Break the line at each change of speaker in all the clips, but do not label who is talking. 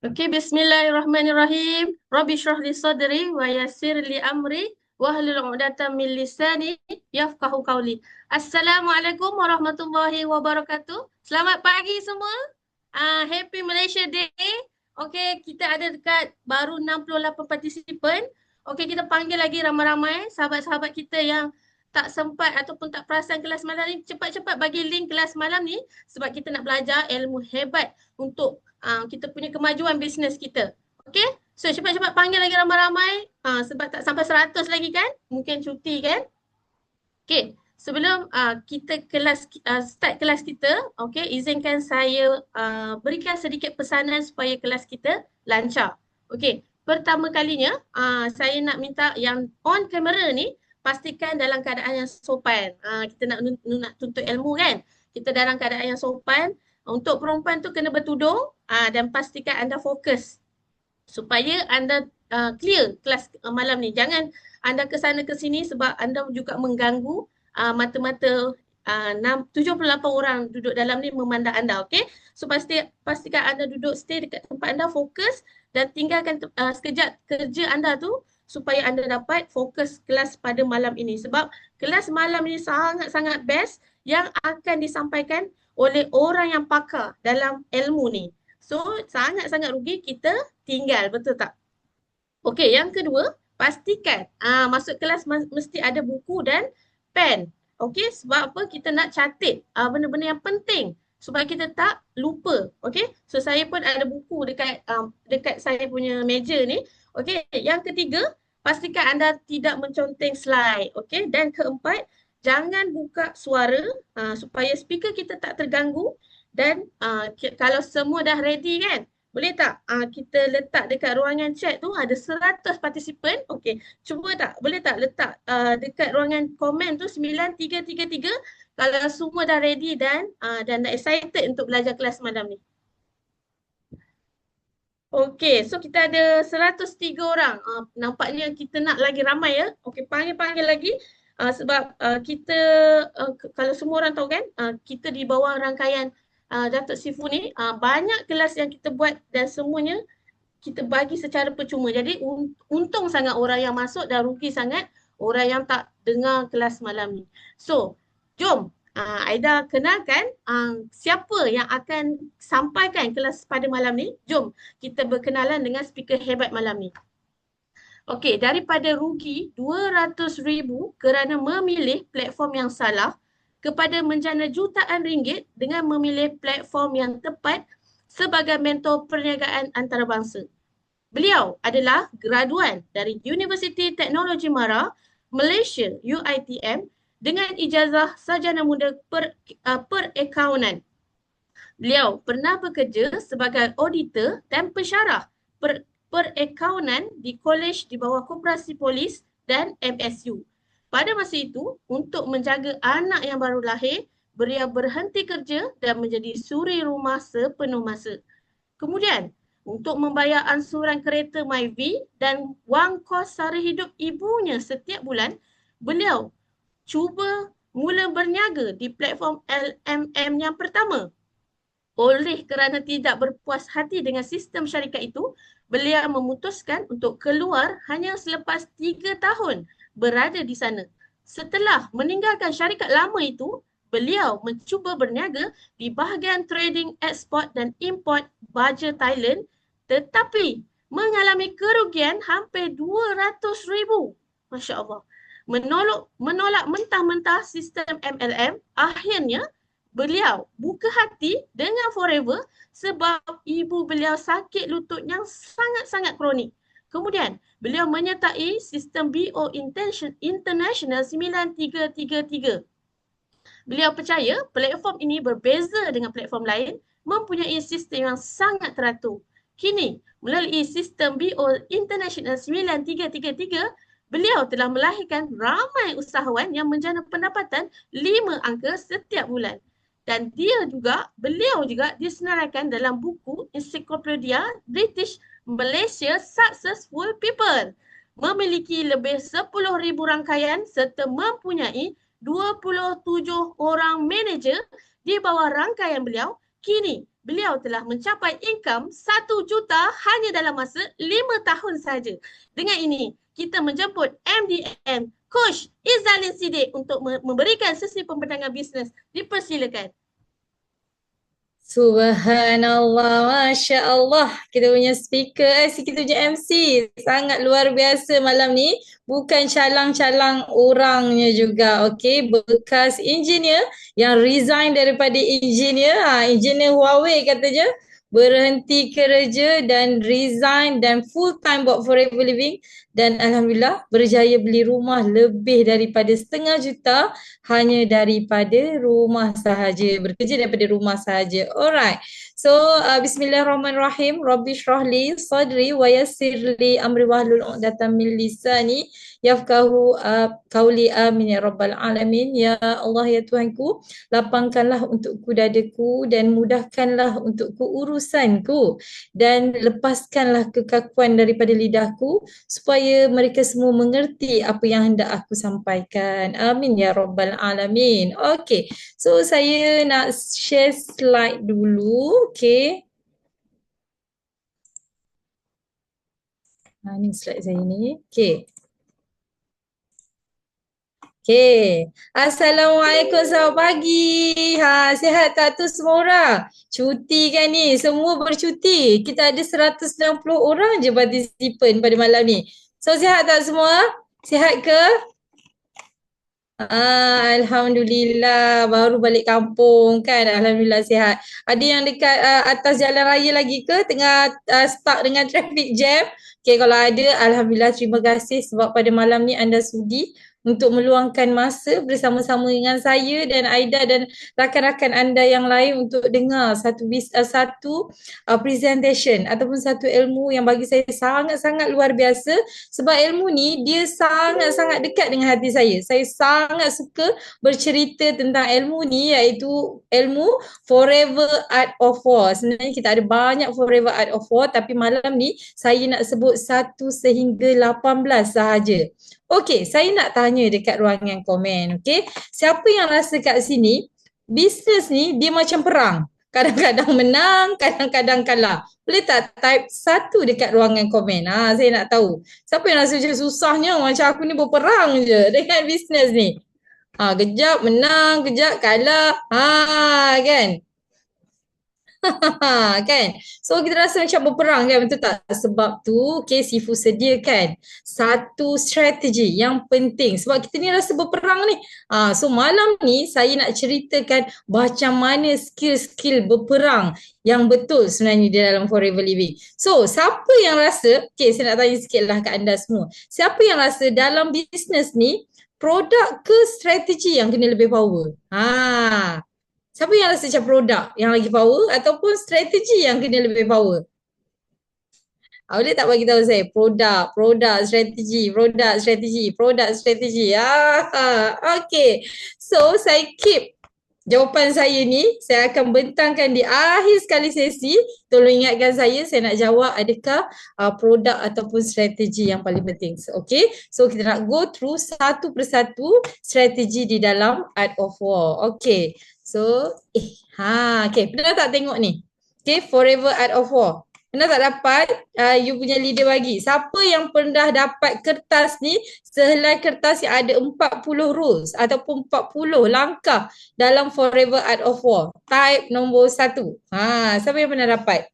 Okey, bismillahirrahmanirrahim. Rabbi shrah li sadri wa yassir li amri wahlul 'uqdatam min lisani yafqahu qawli. Assalamualaikum warahmatullahi wabarakatuh. Selamat pagi semua. Happy Malaysia Day. Okey, kita ada dekat baru 68 partisipan. Okey, kita panggil lagi ramai-ramai sahabat-sahabat kita yang tak sempat ataupun tak perasan kelas malam ni. Cepat-cepat bagi link kelas malam ni sebab kita nak belajar ilmu hebat untuk kita punya kemajuan bisnes kita. Okey? So cepat-cepat panggil lagi ramai-ramai sebab tak sampai 100 lagi kan? Mungkin cuti kan? Okey. Sebelum kita start kelas kita, okey, izinkan saya berikan sedikit pesanan supaya kelas kita lancar. Okey. Pertama kalinya, saya nak minta yang on kamera ni pastikan dalam keadaan yang sopan. Kita nak tuntut ilmu kan? Kita dalam keadaan yang sopan. Untuk perempuan tu kena bertudung dan pastikan anda fokus supaya anda clear kelas malam ni. Jangan anda ke sana ke sini sebab anda juga mengganggu mata-mata 78 orang duduk dalam ni memandang anda, okey? So pastikan anda duduk stay dekat tempat anda, fokus dan tinggalkan sekejap kerja anda tu supaya anda dapat fokus kelas pada malam ini. Sebab kelas malam ini sangat-sangat best yang akan disampaikan oleh orang yang pakar dalam ilmu ni. So, sangat-sangat rugi kita tinggal, betul tak? Okey, yang kedua, pastikan masuk kelas mesti ada buku dan pen. Okey, sebab apa? Kita nak catat benda-benda yang penting supaya kita tak lupa. Okey, so saya pun ada buku dekat saya punya meja ni. Okey, yang ketiga, pastikan anda tidak menconteng slide. Okey, dan keempat, jangan buka suara supaya speaker kita tak terganggu dan kalau semua dah ready kan, boleh tak kita letak dekat ruangan chat tu ada 100 partisipan. Okey, cuba tak? Boleh tak letak dekat ruangan komen tu 9333 kalau semua dah ready dan dah excited untuk belajar kelas malam ni. Okey, so kita ada 103 orang. Nampaknya kita nak lagi ramai ya. Okey, panggil lagi. Sebab kita kalau semua orang tahu kan kita di bawah rangkaian Datuk Sifu ni banyak kelas yang kita buat dan semuanya kita bagi secara percuma. Jadi untung sangat orang yang masuk dan rugi sangat orang yang tak dengar kelas malam ni. So jom Aida kenalkan siapa yang akan sampaikan kelas pada malam ni. Jom kita berkenalan dengan speaker hebat malam ni. Okey, daripada rugi 200,000 kerana memilih platform yang salah kepada menjana jutaan ringgit dengan memilih platform yang tepat sebagai mentor perniagaan antarabangsa. Beliau adalah graduan dari Universiti Teknologi Mara, Malaysia UiTM dengan ijazah sarjana muda perakaunan. Beliau pernah bekerja sebagai auditor dan pensyarah perakaunan di kolej di bawah Koperasi Polis dan MSU. Pada masa itu, untuk menjaga anak yang baru lahir, beliau berhenti kerja dan menjadi suri rumah sepenuh masa. Kemudian, untuk membayar ansuran kereta MyV dan wang kos sara hidup ibunya setiap bulan, beliau cuba mula berniaga di platform LMM yang pertama. Oleh kerana tidak berpuas hati dengan sistem syarikat itu, beliau memutuskan untuk keluar hanya selepas 3 tahun berada di sana. Setelah meninggalkan syarikat lama itu, beliau mencuba berniaga di bahagian trading ekspor dan import baja Thailand tetapi mengalami kerugian hampir 200,000. Masya Allah. Menolak mentah-mentah sistem MLM, akhirnya beliau buka hati dengan Forever sebab ibu beliau sakit lutut yang sangat-sangat kronik. Kemudian, beliau menyertai sistem BO International 9333. Beliau percaya platform ini berbeza dengan platform lain, mempunyai sistem yang sangat teratur. Kini, melalui sistem BO International 9333, beliau telah melahirkan ramai usahawan yang menjana pendapatan 5 angka setiap bulan. Dan beliau juga disenaraikan dalam buku Encyclopedia British Malaysia Successful People. Memiliki lebih 10,000 rangkaian serta mempunyai 27 orang manager di bawah rangkaian beliau. Kini beliau telah mencapai income 1 juta hanya dalam masa 5 tahun saja. Dengan ini, kita menjemput MDM Coach Izalin Siddiq untuk memberikan sesi pembentangan bisnes. Dipersilakan.
Subhanallah, Masya Allah. Kita punya speaker, kita punya MC. Sangat luar biasa malam ni. Bukan calang-calang orangnya juga, okay? Bekas engineer yang resign daripada engineer. Engineer Huawei katanya. Berhenti kerja dan resign dan full time buat Forever Living. Dan Alhamdulillah berjaya beli rumah lebih daripada 500,000 hanya daripada rumah sahaja, bekerja daripada rumah sahaja. Alright. So bismillahirrahmanirrahim. Rabbi shrahli sadri wa yassirli amri wahlul 'uqdatam min lisani yafqahu qauli, amin ya rabbal alamin. Ya Allah ya Tuhanku, lapangkanlah untukku dadaku dan mudahkanlah untukku urusanku dan lepaskanlah kekakuan daripada lidahku supaya mereka semua mengerti apa yang hendak aku sampaikan. Amin ya rabbal alamin. Okay, so saya nak share slide dulu. Okay. Ni slide saya ni. Okay. Okay. Assalamualaikum, selamat pagi. Sihat tak tu semua orang? Cuti kan ni? Semua bercuti. Kita ada 160 orang je participant pada malam ni. So sihat tak semua? Sihat ke? Alhamdulillah, baru balik kampung kan. Alhamdulillah sihat. Ada yang dekat atas jalan raya lagi ke? Tengah stuck dengan traffic jam? Okay, kalau ada, Alhamdulillah terima kasih sebab pada malam ni anda sudi untuk meluangkan masa bersama-sama dengan saya dan Aida dan rakan-rakan anda yang lain untuk dengar satu presentation ataupun satu ilmu yang bagi saya sangat-sangat luar biasa sebab ilmu ni dia sangat-sangat dekat dengan hati saya. Saya sangat suka bercerita tentang ilmu ni iaitu ilmu Forever Art of War. Sebenarnya kita ada banyak Forever Art of War tapi malam ni saya nak sebut 1 sehingga 18 sahaja. Okey, saya nak tanya dekat ruangan komen, okey. Siapa yang rasa kat sini, bisnes ni dia macam perang. Kadang-kadang menang, kadang-kadang kalah. Boleh tak type 1 dekat ruangan komen? Saya nak tahu. Siapa yang rasa macam susahnya, macam aku ni berperang je dengan bisnes ni. Kejap menang, kejap kalah. Kan? Kan? So kita rasa macam berperang kan, betul tak? Sebab tu Sifu sediakan satu strategi yang penting sebab kita ni rasa berperang ni. So malam ni saya nak ceritakan macam mana skill-skill berperang yang betul sebenarnya di dalam Forever Living. So siapa yang rasa, saya nak tanya sikit lah kat anda semua. Siapa yang rasa dalam bisnes ni produk ke strategi yang kena lebih power? Siapa yang rasa macam produk yang lagi power ataupun strategi yang kena lebih power? Boleh tak bagi tahu saya? Produk, strategi. Okay. So, saya keep jawapan saya ni. Saya akan bentangkan di akhir sekali sesi. Tolong ingatkan saya nak jawab adakah produk ataupun strategi yang paling penting. Okay. So, kita nak go through satu persatu strategi di dalam Art of War. Okay. So, okay, pernah tak tengok ni? Okay, Forever Art of War. Pernah tak dapat you punya leader bagi? Siapa yang pernah dapat kertas ni, sehelai kertas yang ada 40 rules ataupun 40 langkah dalam Forever Art of War? Type nombor 1. Siapa yang pernah dapat?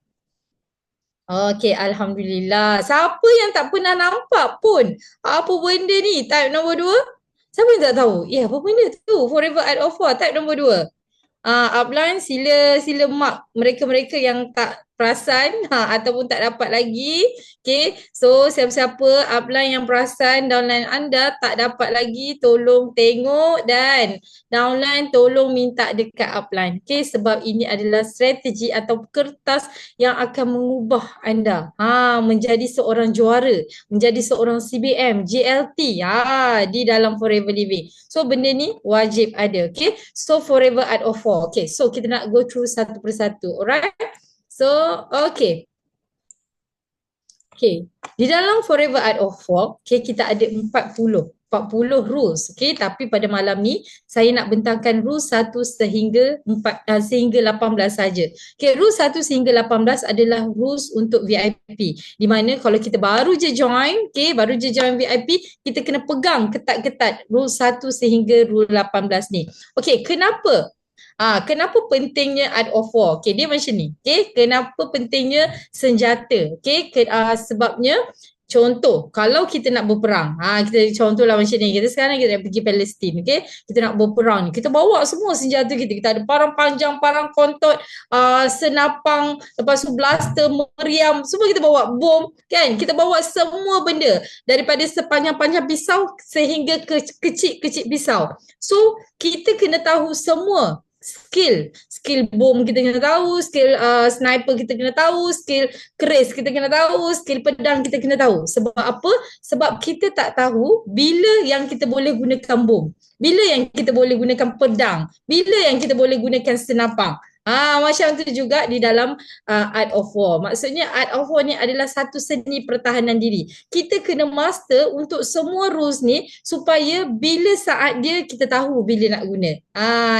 Okay, Alhamdulillah. Siapa yang tak pernah nampak pun apa benda ni? Type nombor 2. Siapa yang tak tahu? Apa benda tu? Forever Art of War. Type nombor 2. Upline sila mark mereka-mereka yang tak perasan ataupun tak dapat lagi. Okay, so siapa-siapa upline yang perasan downline anda tak dapat lagi, tolong tengok dan downline tolong minta dekat upline. Okay, sebab ini adalah strategi atau kertas yang akan mengubah anda menjadi seorang juara, menjadi seorang CBM, JLT di dalam Forever Living. So benda ni wajib ada. Okay, so Forever Art of War. Okay, so kita nak go through satu persatu. Alright. So, okay. Okay, di dalam Forever Art of War, kita ada 40. 40 rules. Okay, tapi pada malam ni saya nak bentangkan rules 1 sehingga 18 saja. Okay, rules 1 sehingga 18 adalah rules untuk VIP. Di mana kalau kita baru je join, okay, baru je join VIP, kita kena pegang ketat-ketat rules 1 sehingga rule 18 ni. Okay, kenapa? Kenapa pentingnya Art of War? Okay, dia macam ni. Okay, kenapa pentingnya senjata? Okay, sebabnya contoh, kalau kita nak berperang, kita contohlah macam ni, kita sekarang kita nak pergi Palestin, okay? Kita nak berperang ni, kita bawa semua senjata kita. Kita ada parang panjang, parang kontot, senapang, lepas tu blaster, meriam, semua kita bawa, bom, kan? Kita bawa semua benda, daripada sepanjang-panjang pisau sehingga ke kecil-kecil pisau. So, kita kena tahu semua skill bom kita kena tahu, skill sniper kita kena tahu, skill keris kita kena tahu, skill pedang kita kena tahu. Sebab apa? Sebab kita tak tahu bila yang kita boleh gunakan bom, bila yang kita boleh gunakan pedang, bila yang kita boleh gunakan senapang. Macam tu juga di dalam Art of War. Maksudnya Art of War ni adalah satu seni pertahanan diri. Kita kena master untuk semua rules ni supaya bila saat dia kita tahu bila nak guna.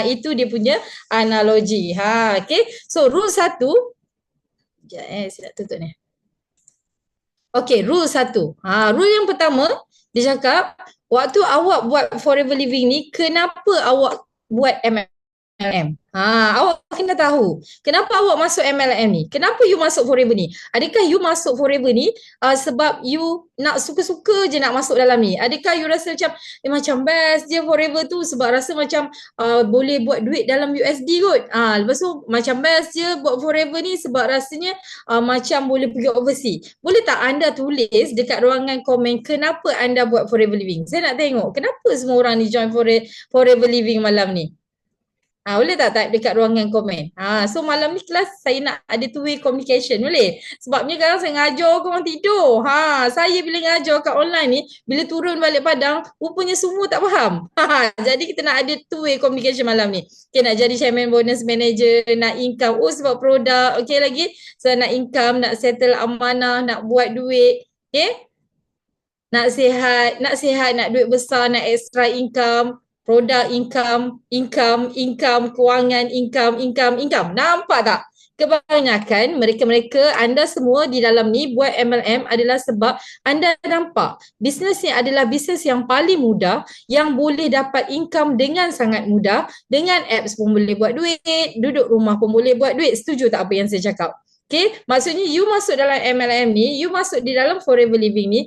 Itu dia punya analogi. Okay. So rule 1. Sekejap saya nak tutup ni. Okay, rule 1. Rule yang pertama dia cakap waktu awak buat Forever Living ni, kenapa awak buat MLM? Awak kena tahu kenapa awak masuk MLM ni, kenapa you masuk Forever ni. Adakah you masuk Forever ni sebab you nak suka-suka je nak masuk dalam ni? Adakah you rasa macam best je Forever tu sebab rasa macam boleh buat duit dalam USD kot. Lepas tu macam best je buat Forever ni sebab rasanya macam boleh pergi overseas. Boleh tak anda tulis dekat ruangan komen kenapa anda buat Forever Living? Saya nak tengok kenapa semua orang ni join Forever Living malam ni. Boleh tak type dekat ruangan komen? So malam ni kelas saya nak ada two-way communication, boleh? Sebabnya sekarang saya ngajar korang tidur. Saya bila ngajar kat online ni, bila turun balik Padang, rupanya semua tak faham. Jadi kita nak ada two-way communication malam ni. Okay, nak jadi chairman bonus manager, nak income, sebab produk, okay lagi. So nak income, nak settle amanah, nak buat duit, okay? Nak sihat, nak duit besar, nak extra income. Produk income, kewangan income. Nampak tak? Kebanyakan mereka-mereka anda semua di dalam ni buat MLM adalah sebab anda nampak bisnes ni adalah bisnes yang paling mudah, yang boleh dapat income dengan sangat mudah, dengan apps pun boleh buat duit, duduk rumah pun boleh buat duit. Setuju tak apa yang saya cakap? Okay, maksudnya you masuk dalam MLM ni, you masuk di dalam Forever Living ni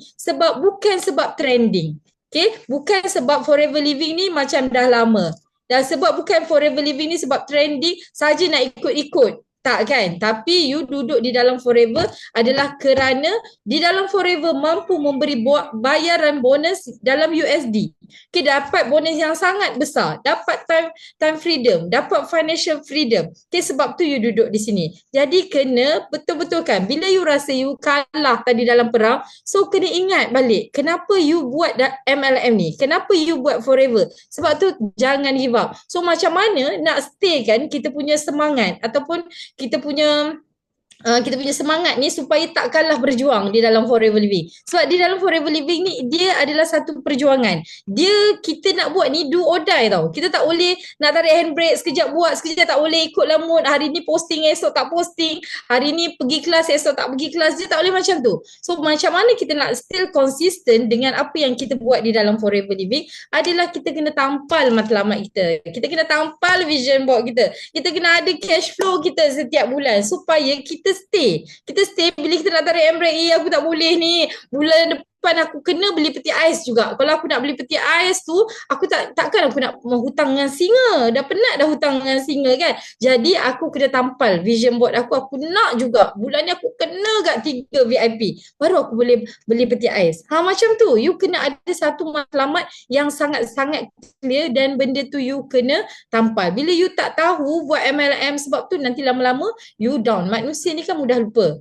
bukan sebab trending. Okay, bukan sebab Forever Living ni macam dah lama. Dan sebab bukan Forever Living ni sebab trending saja nak ikut-ikut. Tak kan? Tapi you duduk di dalam Forever adalah kerana di dalam Forever mampu memberi bayaran bonus dalam USD. Okay, dapat bonus yang sangat besar. Dapat time freedom. Dapat financial freedom. Okay, sebab tu you duduk di sini. Jadi kena betul-betulkan. Bila you rasa you kalah tadi dalam perang, so kena ingat balik. Kenapa you buat MLM ni? Kenapa you buat Forever? Sebab tu jangan give up. So macam mana nak stay kan kita punya semangat ataupun kita punya semangat ni supaya tak kalah berjuang di dalam Forever Living. Sebab di dalam Forever Living ni dia adalah satu perjuangan. Kita nak buat ni do or die tau. Kita tak boleh nak tarik handbrake, sekejap buat, sekejap tak boleh ikut lah mood. Hari ni posting, esok tak posting. Hari ni pergi kelas, esok tak pergi kelas. Dia tak boleh macam tu. So macam mana kita nak still consistent dengan apa yang kita buat di dalam Forever Living adalah kita kena tampal matlamat kita. Kita kena tampal vision board kita. Kita kena ada cash flow kita setiap bulan supaya kita stay bila kita nak tarik handbrake, aku tak boleh ni, bulan depan aku kena beli peti ais juga. Kalau aku nak beli peti ais tu, aku takkan aku nak hutang dengan singa. Dah penat dah hutang dengan singa kan. Jadi aku kena tampal vision board aku nak juga bulan ni aku kena kat 3 VIP baru aku boleh beli peti ais. Macam tu, you kena ada satu matlamat yang sangat-sangat clear dan benda tu you kena tampal. Bila you tak tahu buat MLM, sebab tu nanti lama-lama you down. Manusia ni kan mudah lupa.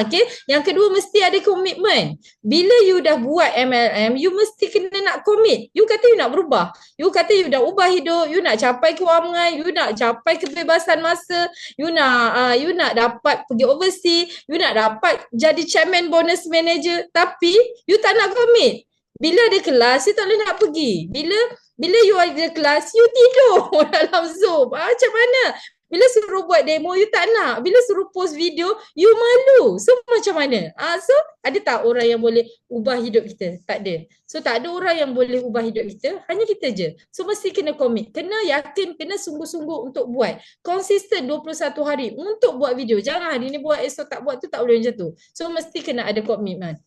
Okay. Yang kedua, mesti ada komitmen. Bila you dah buat MLM, you mesti kena nak commit. You kata you nak berubah. You kata you dah ubah hidup, you nak capai kewangan, you nak capai kebebasan masa, you nak dapat pergi overseas, you nak dapat jadi chairman bonus manager, tapi you tak nak commit. Bila ada kelas, you tak boleh nak pergi. Bila you ada kelas, you tidur dalam Zoom. Macam mana? Bila suruh buat demo, you tak nak. Bila suruh post video, you malu. So macam mana? So ada tak orang yang boleh ubah hidup kita? Tak ada. So tak ada orang yang boleh ubah hidup kita, hanya kita je. So mesti kena komit. Kena yakin, kena sungguh-sungguh untuk buat. Konsisten 21 hari untuk buat video. Jangan hari ni buat, esok tak buat, tu tak boleh macam tu. So mesti kena ada komitmen.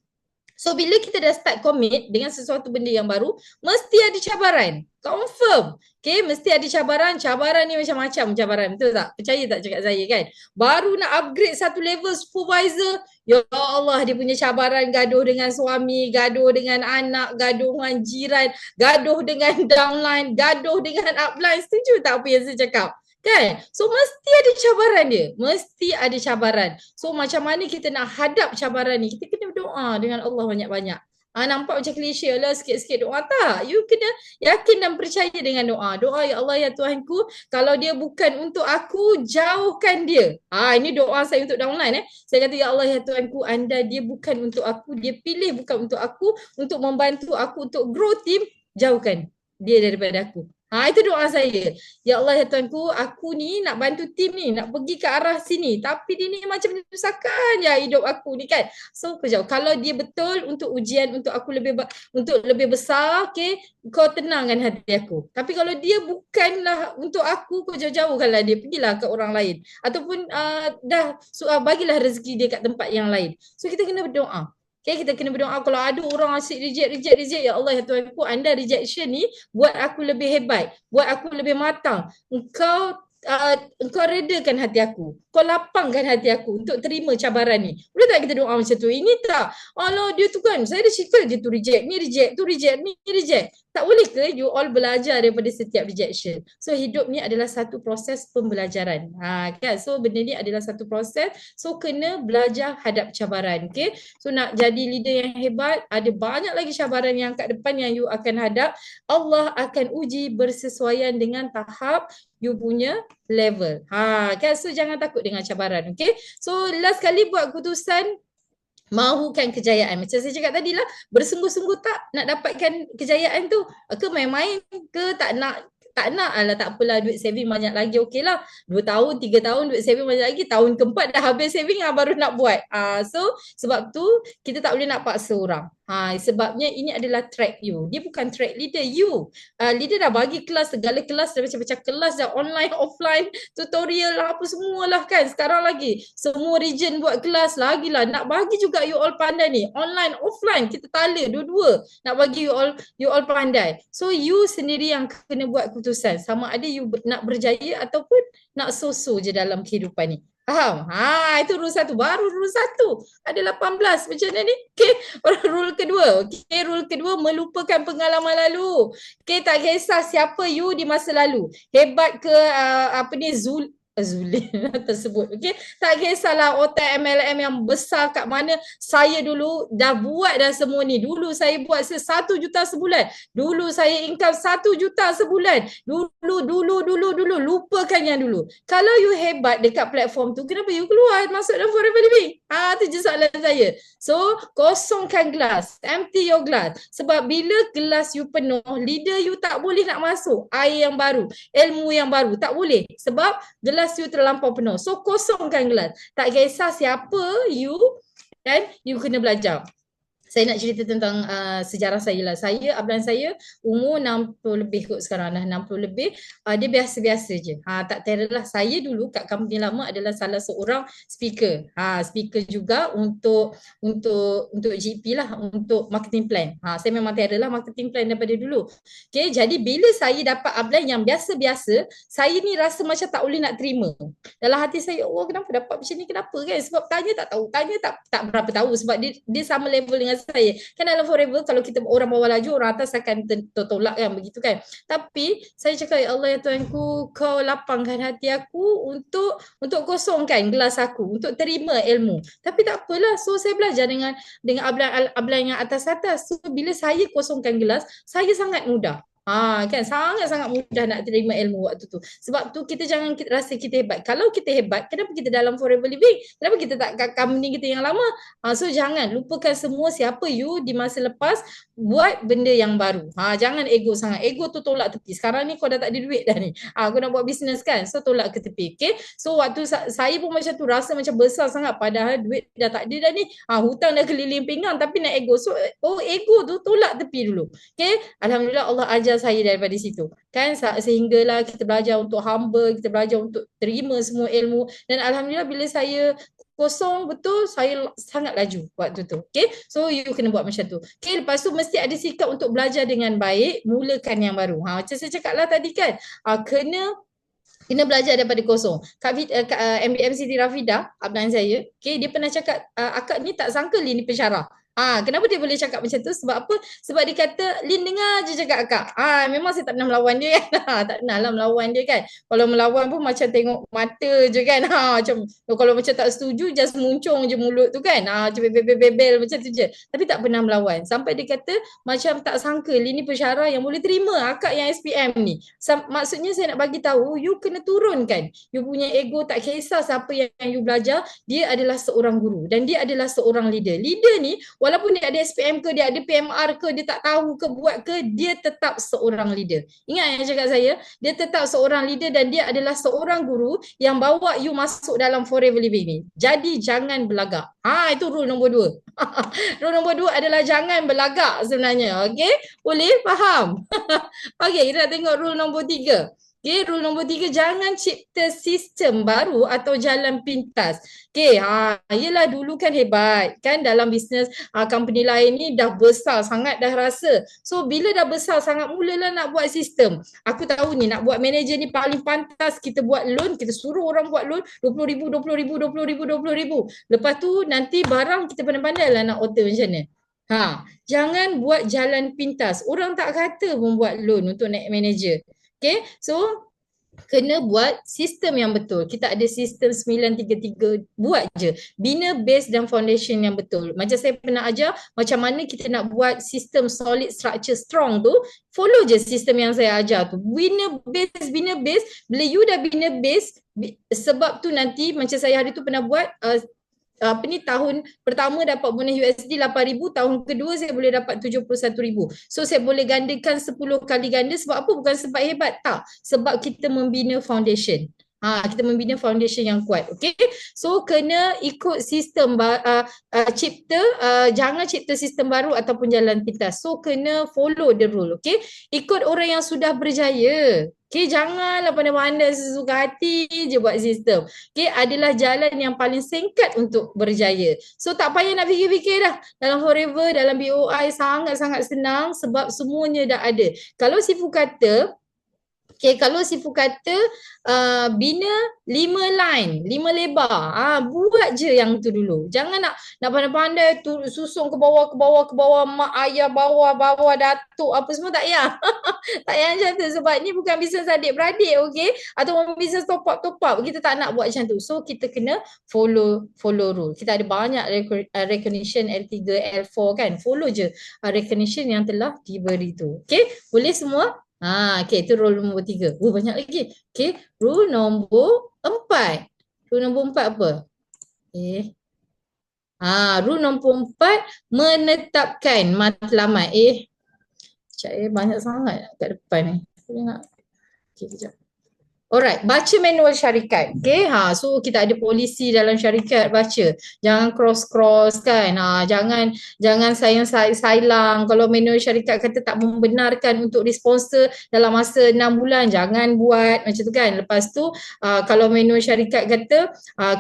So bila kita dah start commit dengan sesuatu benda yang baru, mesti ada cabaran. Confirm. Okay, mesti ada cabaran. Cabaran ni macam-macam cabaran. Betul tak? Percaya tak cakap saya kan? Baru nak upgrade satu level supervisor, ya Allah, dia punya cabaran gaduh dengan suami, gaduh dengan anak, gaduh dengan jiran, gaduh dengan downline, gaduh dengan upline. Setuju tak apa yang saya cakap? Kan? So mesti ada cabaran dia. Mesti ada cabaran. So macam mana kita nak hadap cabaran ni? Kita kena berdoa dengan Allah banyak-banyak. Nampak macam klise lah sikit-sikit doa, tak? You kena yakin dan percaya dengan doa. Doa, ya Allah, ya Tuhanku, kalau dia bukan untuk aku, jauhkan dia. Ini doa saya untuk downline. Saya kata, ya Allah, ya Tuhanku, anda dia bukan untuk aku, dia pilih bukan untuk aku, untuk membantu aku untuk grow team, jauhkan dia daripada aku. Itu doa saya. Ya Allah, ya Tuhanku, aku ni nak bantu tim ni, nak pergi ke arah sini. Tapi dia ni macam menyusahkan ya hidup aku ni kan. So, kejap. Kalau dia betul untuk ujian, untuk aku lebih besar, okay, kau tenangkan hati aku. Tapi kalau dia bukanlah untuk aku, kau jauh-jauhkanlah dia. Pergilah ke orang lain. Ataupun bagilah rezeki dia kat tempat yang lain. So, kita kena berdoa. Okay, kita kena berdoa. Kalau ada orang asyik reject, ya Allah, ya Tuhanku, anda rejection ni buat aku lebih hebat, buat aku lebih matang. Engkau redakan hati aku, kau lapangkan hati aku untuk terima cabaran ni. Boleh tak kita doa macam tu? Ini tak, alah dia tu kan, saya dah cakap dia tu reject, ni reject, tu reject, ni reject. Tak boleh ke you all belajar daripada setiap rejection? So hidup ni adalah satu proses pembelajaran. Kan? So benda ni adalah satu proses. So kena belajar hadap cabaran. Okay? So nak jadi leader yang hebat, ada banyak lagi cabaran yang kat depan yang you akan hadap. Allah akan uji bersesuaian dengan tahap you punya level. Kan? So jangan takut dengan cabaran. Okay? So last kali buat keputusan, mahukan kejayaan. Macam saya cakap tadi lah, bersungguh-sungguh tak nak dapatkan kejayaan tu, ke main-main ke tak nak alah tak apalah, duit saving banyak lagi, okey lah 2 tahun 3 tahun duit saving banyak lagi, tahun keempat dah habis saving baru nak buat. So sebab tu kita tak boleh nak paksa orang. Sebabnya ini adalah track you. Dia bukan track leader you. Leader dah bagi kelas, segala kelas dah macam-macam kelas dah, online, offline, tutorial lah, apa semualah kan. Sekarang lagi semua region buat kelas lagi lah. Nak bagi juga you all pandai ni. Online, offline, kita tala dua-dua. Nak bagi you all pandai. So you sendiri yang kena buat keputusan. Sama ada you nak berjaya ataupun nak so-so je dalam kehidupan ni. Faham? Itu rule 1. Baru rule 1. Ada 18 macam mana ni? Okay. Rule kedua. Okay. Rule kedua, melupakan pengalaman lalu. Okay. Tak kisah siapa you di masa lalu. Hebat ke Zulin tersebut. Okay. Tak kisahlah otak MLM yang besar kat mana. Saya dulu dah buat dah semua ni. Dulu saya buat 1 juta sebulan. Dulu saya income 1 juta sebulan. Dulu. Lupakan yang dulu. Kalau you hebat dekat platform tu, kenapa you keluar masuk dalam Forever Living? Tu je soalan saya. So, kosongkan gelas. Empty your glass. Sebab bila gelas you penuh, leader you tak boleh nak masuk air yang baru, ilmu yang baru. Tak boleh. Sebab gelas you terlampau penuh. So, kosongkan gelas. Tak kisah siapa you, kan, you kena belajar. Saya nak cerita tentang sejarah saya lah. Abang saya umur 60 lebih kot sekarang, dah 60 lebih. Dia biasa-biasa je. Tak terror lah. Saya dulu kat company lama adalah salah seorang speaker. Speaker juga untuk GP lah, untuk marketing plan. Saya memang terror lah marketing plan daripada dulu. Okay, jadi bila saya dapat upline yang biasa-biasa, saya ni rasa macam tak boleh nak terima. Dalam hati saya, Allah, kenapa dapat macam ni? Kenapa kan? Sebab tanya tak tahu. Tanya tak berapa tahu. Sebab dia sama level dengan saya. Kan dalam Forever, kalau kita orang bawa laju, orang atas akan tertolak kan, begitu kan. Tapi saya cakap, ya Allah, ya Tuhanku, kau lapangkan hati aku untuk kosongkan gelas aku, untuk terima ilmu. Tapi tak apalah. So saya belajar dengan abang yang atas-atas. So bila saya kosongkan gelas, saya sangat mudah. Kan sangat-sangat mudah nak terima ilmu waktu tu. Sebab tu kita jangan rasa kita hebat. Kalau kita hebat, kenapa kita dalam Forever Living? Kenapa kita tak kat company kita yang lama? So jangan lupakan semua siapa you di masa lepas, buat benda yang baru. Jangan ego sangat. Ego tu tolak tepi. Sekarang ni kau dah tak ada duit dah ni. Kau nak buat bisnes kan? So tolak ke tepi. Okay? So waktu saya pun macam tu, rasa macam besar sangat padahal duit dah tak ada dah ni. Hutang dah keliling pinggang tapi nak ego. So ego tu tolak tepi dulu. Okay? Alhamdulillah Allah ajar saya daripada situ. Kan sehinggalah kita belajar untuk humble, kita belajar untuk terima semua ilmu, dan alhamdulillah bila saya kosong betul, saya sangat laju waktu tu. Okay, so you kena buat macam tu. Okay, lepas tu mesti ada sikap untuk belajar dengan baik, mulakan yang baru. Macam saya cakap lah tadi kan, kena belajar daripada kosong. Kak MBM Siti Rafidah, abang saya, okay, dia pernah cakap, akak ni tak sangka Lin ni pensyarah. Kenapa dia boleh cakap macam tu? Sebab apa? Sebab dia kata, Lin dengar je cakap akak. Memang saya tak pernah melawan dia kan. Tak pernah lah melawan dia kan. Kalau melawan pun macam tengok mata je kan. Macam kalau macam tak setuju, just muncung je mulut tu kan. Macam bebel macam tu je. Tapi tak pernah melawan. Sampai dia kata, macam tak sangka Lin ni pensyarah yang boleh terima akak yang SPM ni. Maksudnya saya nak bagi tahu, you kena turunkan. You punya ego, tak kisah siapa yang you belajar, dia adalah seorang guru. Dan dia adalah seorang leader. Leader ni, walaupun dia ada SPM ke, dia ada PMR ke, dia tak tahu ke, buat ke, dia tetap seorang leader. Ingat yang cakap saya, dia tetap seorang leader dan dia adalah seorang guru yang bawa you masuk dalam Forever Living ni. Jadi jangan belagak. Itu rule nombor 2. Rule nombor 2 adalah jangan belagak sebenarnya. Okay? Boleh? Faham? Okay, kita tengok rule nombor 3. Okay, rule nombor 3, jangan cipta sistem baru atau jalan pintas. Okay, yelah dulu kan hebat kan dalam bisnes company lain ni dah besar sangat dah rasa. So bila dah besar sangat, mulalah nak buat sistem. Aku tahu ni nak buat manager ni paling pantas, kita buat loan, kita suruh orang buat loan RM20,000, RM20,000, RM20,000, RM20,000. Lepas tu nanti barang kita pandai-pandai lah nak order macam mana. Jangan buat jalan pintas. Orang tak kata pun buat loan untuk naik manager. Okay, so kena buat sistem yang betul. Kita ada sistem 933, buat je. Bina base dan foundation yang betul. Macam saya pernah ajar, macam mana kita nak buat sistem solid, structure strong tu, follow je sistem yang saya ajar tu. Bina base. Bila you dah bina base, sebab tu nanti macam saya hari tu pernah buat, tahun pertama dapat bonus USD 8,000, tahun kedua saya boleh dapat 71,000. So saya boleh gandakan 10 kali ganda. Sebab apa? Bukan sebab hebat, tak. Sebab kita membina foundation. Kita membina foundation yang kuat. Okay, so kena ikut sistem jangan cipta sistem baru ataupun jalan pintas. So kena follow the rule. Okay, ikut orang yang sudah berjaya. Okay, janganlah pandai-pandai sesuka hati je buat sistem. Okay, adalah jalan yang paling singkat untuk berjaya. So tak payah nak fikir-fikir dah. Dalam Forever, dalam BOI sangat-sangat senang sebab semuanya dah ada. Kalau Sifu kata, bina 5 line, 5 lebar. Buat je yang tu dulu. Jangan nak pandai-pandai tu susung ke bawah, mak ayah bawah, datuk apa semua, tak payah. Tak payah macam tu sebab ni bukan bisnes adik-beradik, okey? Atau bisnes top up. Kita tak nak buat macam tu. So kita kena follow rule. Kita ada banyak recognition L3, L4 kan. Follow je recognition yang telah diberi tu. Okey? Boleh semua? Okay, itu rule nombor 3. Banyak lagi. Okay, rule nombor 4. Rule nombor 4 apa? Okay. Rule nombor 4, menetapkan matlamat. Banyak sangat kat depan ni. Okay, kejap. Alright, baca manual syarikat. Okay, so kita ada polisi dalam syarikat, baca. Jangan cross kan. Jangan sayang-sayang. Kalau manual syarikat kata tak membenarkan untuk disponsor dalam masa 6 bulan, jangan buat macam tu kan. Lepas tu, kalau manual syarikat kata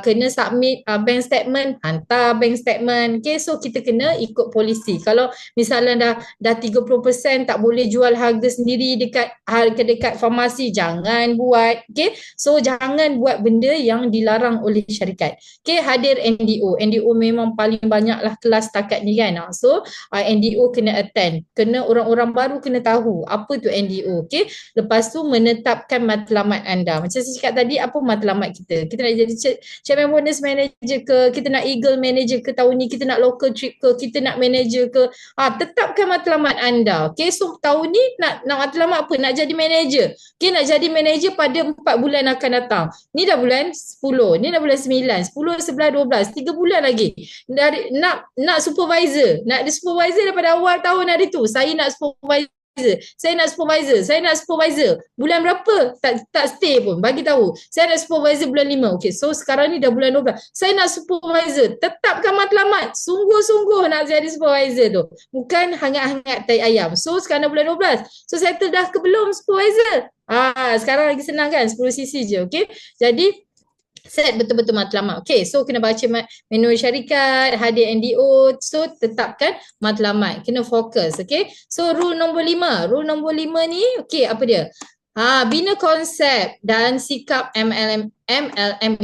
kena submit bank statement, hantar bank statement. Okay, so kita kena ikut polisi. Kalau misalnya dah 30% tak boleh jual harga sendiri dekat farmasi, jangan buat. syarikat. Okay, so jangan buat benda yang dilarang oleh syarikat. Okay, hadir NDO. NDO memang paling banyaklah kelas setakat ni kan. So NDO kena attend. Kena orang-orang baru kena tahu apa tu NDO. Okay, lepas tu menetapkan matlamat anda. Macam saya cakap tadi, apa matlamat kita? Kita nak jadi chairman bonus manager ke, kita nak eagle manager ke tahun ni, kita nak local trip ke, kita nak manager ke. Tetapkan matlamat anda. Okay, so tahun ni nak matlamat apa? Nak jadi manager. Okay, nak jadi manager pada 4 bulan akan datang. Ni dah bulan 10, ni dah bulan 9, 10, 11, 12, 3 bulan lagi. Dari nak supervisor, nak ada supervisor daripada awal tahun hari tu. Saya nak supervisor. Bulan berapa? Tak stay pun. Bagi tahu. Saya nak supervisor bulan 5. Okey, so sekarang ni dah bulan 12. Saya nak supervisor. Tetapkan matlamat. Sungguh-sungguh nak jadi supervisor tu. Bukan hangat-hangat tai ayam. So sekarang dah bulan 12. So settle dah ke belum supervisor? Sekarang lagi senang kan? 10 cc je. Okey. Jadi set betul-betul matlamat. Okay, so kena baca manual syarikat, hadir NDO, so tetapkan matlamat. Kena fokus, okay. So rule nombor 5. Rule nombor 5 ni, okay, apa dia? Bina konsep dan sikap MLM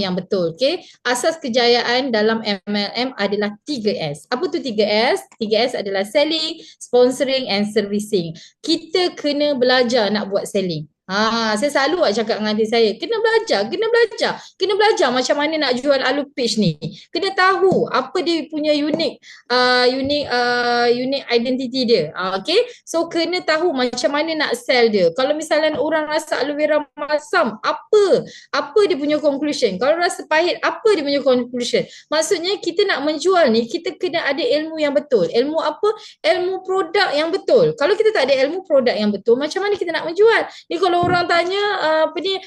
yang betul, okay. Asas kejayaan dalam MLM adalah 3S. Apa tu 3S? 3S adalah selling, sponsoring and servicing. Kita kena belajar nak buat selling. Saya selalu cakap dengan adik saya, kena belajar macam mana nak jual alu peach ni. Kena tahu apa dia punya unique identity dia. Okay, so kena tahu macam mana nak sell dia. Kalau misalnya orang rasa aloe vera masam, apa dia punya conclusion? Kalau rasa pahit, apa dia punya conclusion? Maksudnya kita nak menjual ni, kita kena ada ilmu yang betul. Ilmu apa? Ilmu produk yang betul. Kalau kita tak ada ilmu produk yang betul, macam mana kita nak menjual? Ni kalau orang tanya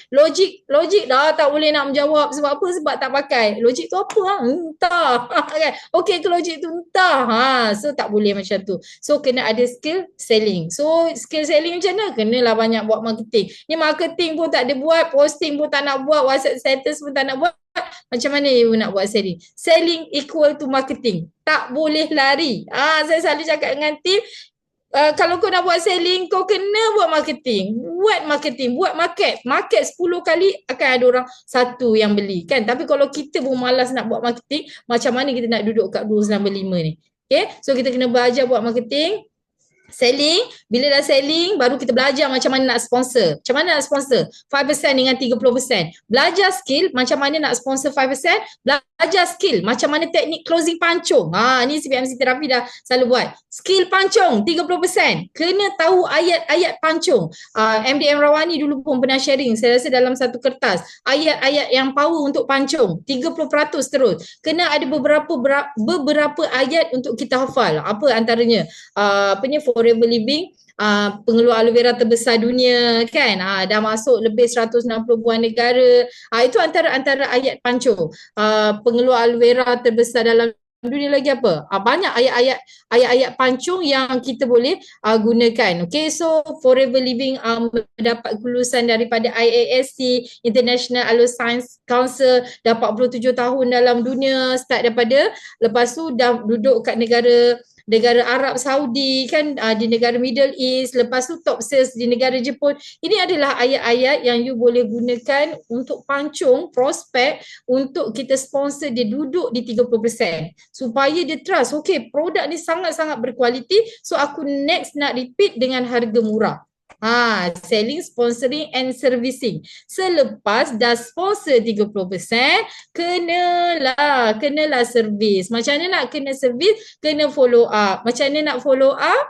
logik dah tak boleh nak menjawab. Sebab apa? Sebab tak pakai. Logik tu apa? Entah. Kan? Okey ke logik tu? Entah. So tak boleh macam tu. So kena ada skill selling. So skill selling macam mana? Kenalah banyak buat marketing. Ni marketing pun tak ada buat, posting pun tak nak buat, WhatsApp status pun tak nak buat. Macam mana you nak buat selling? Selling equal to marketing. Tak boleh lari. Saya selalu cakap dengan tim, kalau kau nak buat selling, kau kena buat marketing. Buat market 10 kali akan ada orang satu yang beli kan. Tapi kalau kita pun malas nak buat marketing, macam mana kita nak duduk kat 295 ni? Okay, so kita kena belajar buat marketing, selling. Bila dah selling, baru kita belajar macam mana nak sponsor. Macam mana nak sponsor 5% dengan 30%. Belajar skill macam mana nak sponsor 5%. Belajar skill macam mana teknik closing pancung. Ni CPMC terapi dah selalu buat. Skill pancung 30%. Kena tahu ayat-ayat pancung. MDM Rawani dulu pun pernah sharing, saya rasa dalam satu kertas, ayat-ayat yang power untuk pancung 30% terus. Kena ada beberapa ayat untuk kita hafal. Apa antaranya? Forever Living, pengeluar aloe vera terbesar dunia kan, dah masuk lebih 160 buah negara. Itu antara ayat pancung. Pengeluar aloe vera terbesar dalam dunia lagi apa? Banyak ayat-ayat pancung yang kita boleh gunakan. Okay, so Forever Living mendapat kelulusan daripada IASC, International Aloe Science Council, dah 47 tahun dalam dunia, start daripada, lepas tu dah duduk kat negara Arab Saudi kan, di negara Middle East, lepas tu top sales di negara Jepun. Ini adalah ayat-ayat yang you boleh gunakan untuk pancung prospek untuk kita sponsor dia duduk di 30% supaya dia trust, okay, produk ni sangat-sangat berkualiti, so aku next nak repeat dengan harga murah. Selling, sponsoring and servicing. Selepas dah sponsor 30%, kenalah servis. Macam mana nak kena servis? Kena follow up. Macam mana nak follow up?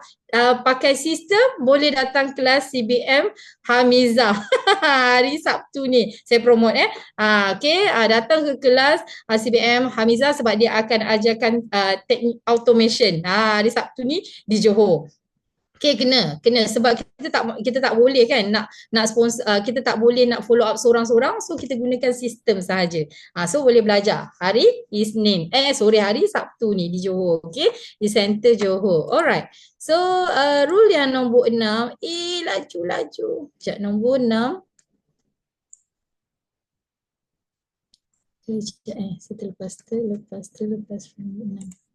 Pakai sistem, boleh datang kelas CBM Hamizah hari Sabtu ni saya promote okay, datang ke kelas CBM Hamizah sebab dia akan ajarkan teknik automation hari Sabtu ni di Johor. Okay, kena sebab kita tak boleh kan nak sponsor, kita tak boleh nak follow up seorang-seorang, so kita gunakan sistem sahaja. So boleh belajar hari hari Sabtu ni di Johor, okay, di center Johor. Alright, so rule yang nombor 6, laju sekejap, nombor 6. Sekejap, lepas nombor 6.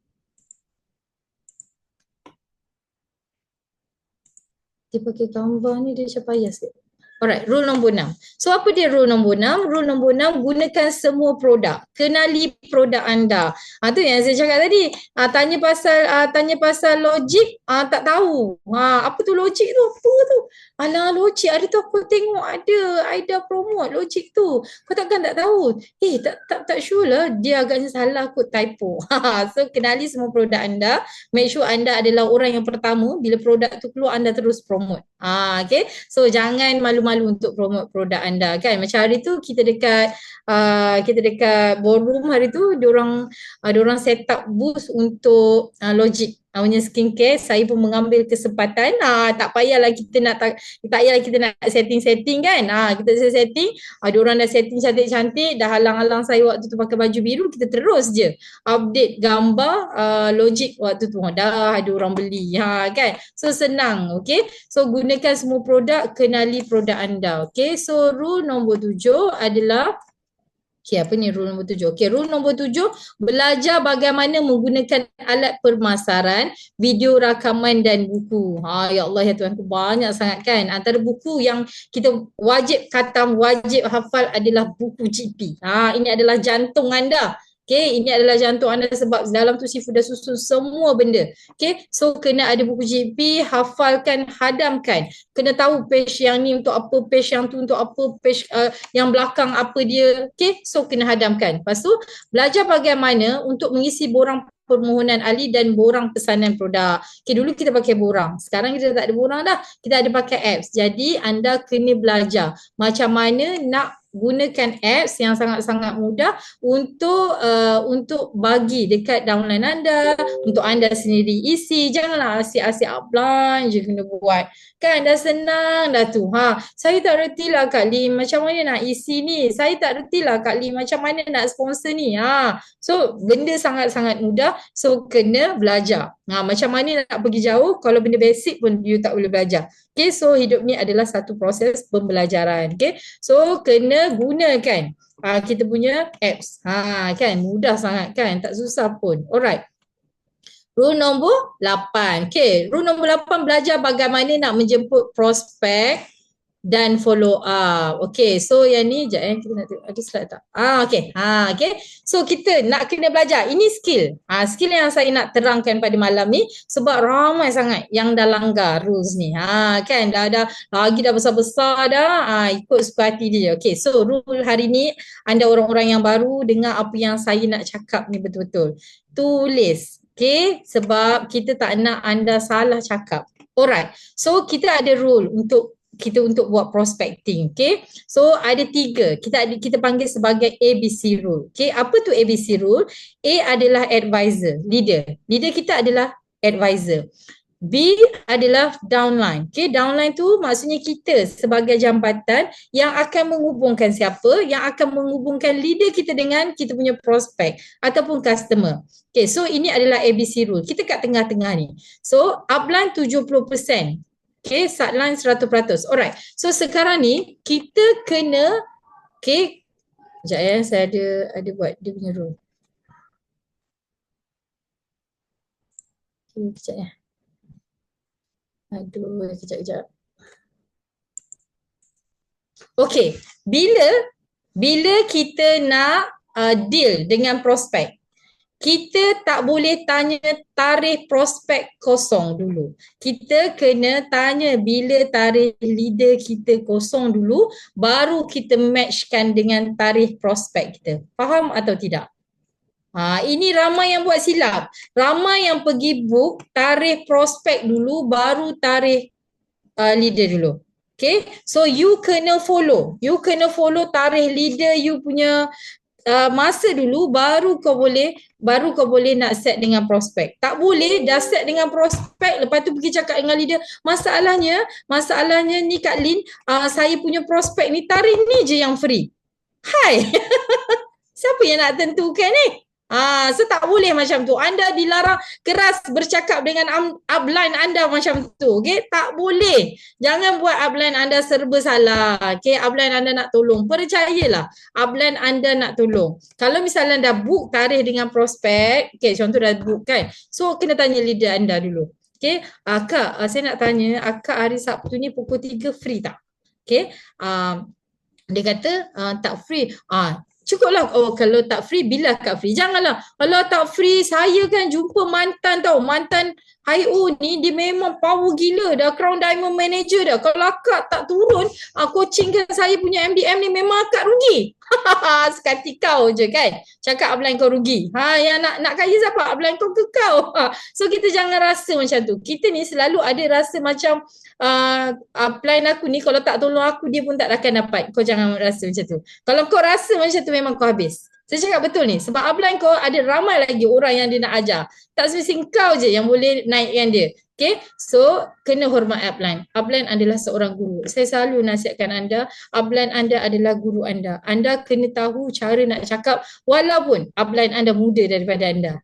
Dia pakai gambar ni, dia macam payah sikit. Alright, rule nombor 6. So apa dia rule nombor 6? Rule nombor 6, gunakan semua produk. Kenali produk anda. Tu yang saya cakap tadi. Tanya pasal logik, tak tahu. Apa tu logik tu? Apa tu? Alah, logik hari tu aku tengok ada Aida promote logik tu. Kau takkan tak tahu? Tak sure lah. Dia agaknya salah kot, typo. So kenali semua produk anda. Make sure anda adalah orang yang pertama bila produk tu keluar anda terus promote. Okay. So jangan malu-malu untuk promote produk anda kan. Macam hari tu kita dekat ballroom hari tu diorang set up booth untuk Logic punya skincare. Saya pun mengambil kesempatan, tak payahlah kita nak setting kan. Kita setting, diorang dah setting cantik-cantik, dah halang-halang saya waktu tu pakai baju biru, kita terus je update gambar Logic waktu tu, dah ada orang beli kan. So senang. Okay, so gunakan semua produk, kenali produk anda. Okay, so rule nombor 7 adalah apa ni rule nombor 7? Rule nombor 7, belajar bagaimana menggunakan alat pemasaran, video rakaman dan buku. Ya Allah ya Tuhanku, banyak sangat kan. Antara buku yang kita wajib khatam, wajib hafal adalah buku GP. Ini adalah jantung anda. Ini adalah jantung anda sebab dalam tu Syifu dah susun semua benda. So kena ada buku GP, hafalkan, hadamkan. Kena tahu page yang ni untuk apa, page yang tu untuk apa, page yang belakang apa dia. So kena hadamkan. Lepas tu belajar bagaimana untuk mengisi borang permohonan ahli dan borang pesanan produk. Dulu kita pakai borang. Sekarang kita tak ada borang dah. Kita ada pakai apps. Jadi anda kena belajar macam mana nak gunakan apps yang sangat-sangat mudah untuk bagi dekat downline anda, untuk anda sendiri isi. Janganlah asyik-asyik upline je kena buat. Kan dah senang dah tu. Saya tak reti lah Kak Lim macam mana nak isi ni. Saya tak reti lah Kak Lim macam mana nak sponsor ni. So benda sangat-sangat mudah. So kena belajar. Macam mana nak pergi jauh, kalau benda basic pun you tak boleh belajar. So hidup ni adalah satu proses pembelajaran. So kena gunakan kita punya apps. Kan mudah sangat kan, tak susah pun. Alright. Rule nombor 8. Rule nombor 8, belajar bagaimana nak menjemput prospek dan follow up. So yang ni sekejap kita nak tengok ada slide tak? So kita nak kena belajar. Ini skill. Skill yang saya nak terangkan pada malam ni sebab ramai sangat yang dah langgar rules ni. Kan dah lagi dah besar-besar dah, ikut suka hati dia. So rule hari ni, anda orang-orang yang baru dengar apa yang saya nak cakap ni betul-betul. Tulis. Sebab kita tak nak anda salah cakap. Alright. So kita ada rule untuk buat prospecting. So ada 3. Kita panggil sebagai ABC rule. Apa tu ABC rule? A adalah advisor, leader. Leader kita adalah advisor. B adalah downline. Downline tu maksudnya kita sebagai jambatan yang akan menghubungkan siapa? Yang akan menghubungkan leader kita dengan kita punya prospek ataupun customer. So ini adalah ABC rule. Kita kat tengah-tengah ni. So upline 70%. Subline 100%. Alright. So sekarang ni kita kena sekejap saya ada buat dia punya rule. Sekejap kejap. Bila kita nak deal dengan prospek, kita tak boleh tanya tarikh prospek kosong dulu. Kita kena tanya bila tarikh leader kita kosong dulu, baru kita matchkan dengan tarikh prospek kita. Faham atau tidak? Ini ramai yang buat silap. Ramai yang pergi book tarikh prospek dulu, baru tarikh leader dulu. So you kena follow. You kena follow tarikh leader you punya masa dulu, baru kau boleh nak set dengan prospek. Tak boleh dah set dengan prospek lepas tu pergi cakap dengan leader, masalahnya ni Kak Lin, saya punya prospek ni tarikh ni je yang free. Hai. Siapa yang nak tentukan ni? So tak boleh macam tu. Anda dilarang keras bercakap dengan upline anda macam tu. Tak boleh. Jangan buat upline anda serba salah. Upline anda nak tolong, percayalah upline anda nak tolong. Kalau misalnya dah book tarikh dengan prospek, contoh dah book kan, so kena tanya leader anda dulu. Kak, saya nak tanya, akak hari Sabtu ni pukul 3 free tak? Okay. Dia kata tak free. Cukuplah. Oh, kalau tak free, bila kat free? Janganlah. Kalau tak free, saya kan jumpa mantan tau. Mantan I.O ni dia memang power gila dah. Crown Diamond Manager dah. Kalau akak tak turun coachingkan saya punya MDM ni, memang akak rugi. Sekati kau je kan. Cakap upline kau rugi. Yang nak kaya siapa? Upline kau ke kau? So kita jangan rasa macam tu. Kita ni selalu ada rasa macam upline aku ni kalau tak tolong aku, dia pun tak akan dapat. Kau jangan rasa macam tu. Kalau kau rasa macam tu, memang kau habis. Saya cakap betul ni. Sebab upline kau ada ramai lagi orang yang dia nak ajar. Tak semestinya kau je yang boleh naikkan dia. Okay, so kena hormat upline. Upline adalah seorang guru. Saya selalu nasihatkan anda, upline anda adalah guru anda. Anda kena tahu cara nak cakap walaupun upline anda muda daripada anda.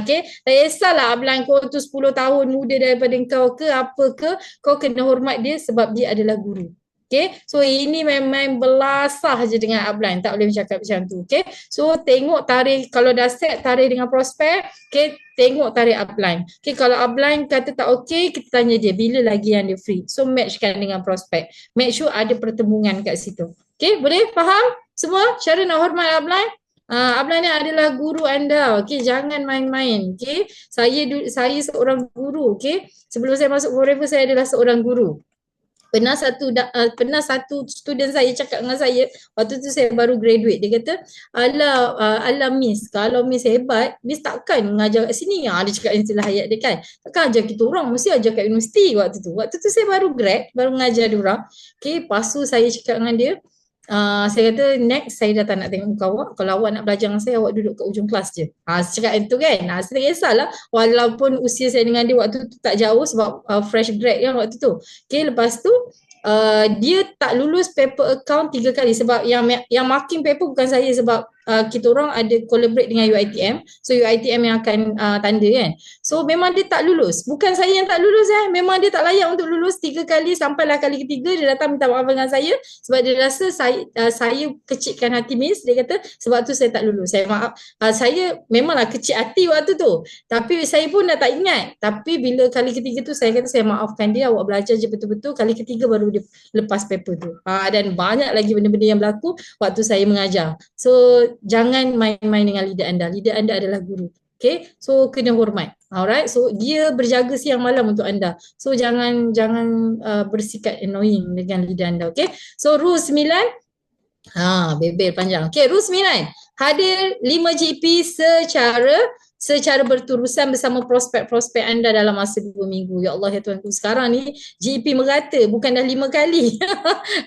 Okay, tak kisahlah upline kau tu 10 tahun muda daripada kau ke apa ke, kau kena hormat dia sebab dia adalah guru. Okay, so ini memang belasah je dengan upline, tak boleh bercakap macam tu. Okay, so tengok tarikh, kalau dah set tarikh dengan prospek, okay, tengok tarikh upline. Okay, kalau upline kata tak okay, kita tanya dia bila lagi yang dia free. So matchkan dengan prospek. Make sure ada pertemuan kat situ. Okay, boleh faham semua cara nak hormat upline? Upline ni adalah guru anda. Okay, jangan main-main. Okay, saya seorang guru. Okay, sebelum saya masuk Forever, saya adalah seorang guru. Pernah satu student saya cakap dengan saya, waktu tu saya baru graduate, dia kata, alah Miss, kalau Miss hebat, Miss takkan mengajar kat sini. Dia cakap istilah hayat dia kan, takkan ajar kita orang, mesti ajar kat universiti waktu tu saya baru grad, baru mengajar dia orang. Okay, lepas tu saya cakap dengan dia, saya kata next saya dah tak nak tengok muka awak. Kalau awak nak belajar dengan saya, awak duduk kat ujung kelas je. Saya cakap itu kan. Saya tak kisahlah walaupun usia saya dengan dia waktu tu tak jauh sebab fresh grad kan waktu tu. Okay, lepas tu dia tak lulus paper account 3 kali sebab yang marking paper bukan saya sebab kita orang ada collaborate dengan UiTM. So UiTM yang akan tanda kan. So memang dia tak lulus. Bukan saya yang tak lulus memang dia tak layak untuk lulus 3 kali, sampailah kali ketiga dia datang minta maaf dengan saya sebab dia rasa saya kecilkan hati Miss. Dia kata sebab tu saya tak lulus. Saya maaf. Saya memanglah kecil hati waktu tu. Tapi saya pun dah tak ingat. Tapi bila kali ketiga tu saya kata saya maafkan dia, awak belajar je betul-betul. Kali ketiga baru dia lepas paper tu. Dan banyak lagi benda-benda yang berlaku waktu saya mengajar. So jangan main-main dengan leader anda. Leader anda adalah guru. Okay, so kena hormat. Alright, so dia berjaga siang malam untuk anda. So jangan bersikap annoying dengan leader anda. Okay, so rule 9. Bebel panjang. Okay, rule 9. Hadir 5 GP secara berterusan bersama prospek-prospek anda dalam masa 2 minggu. Ya Allah ya Tuhanku, sekarang ni GP merata, bukan dah 5 kali.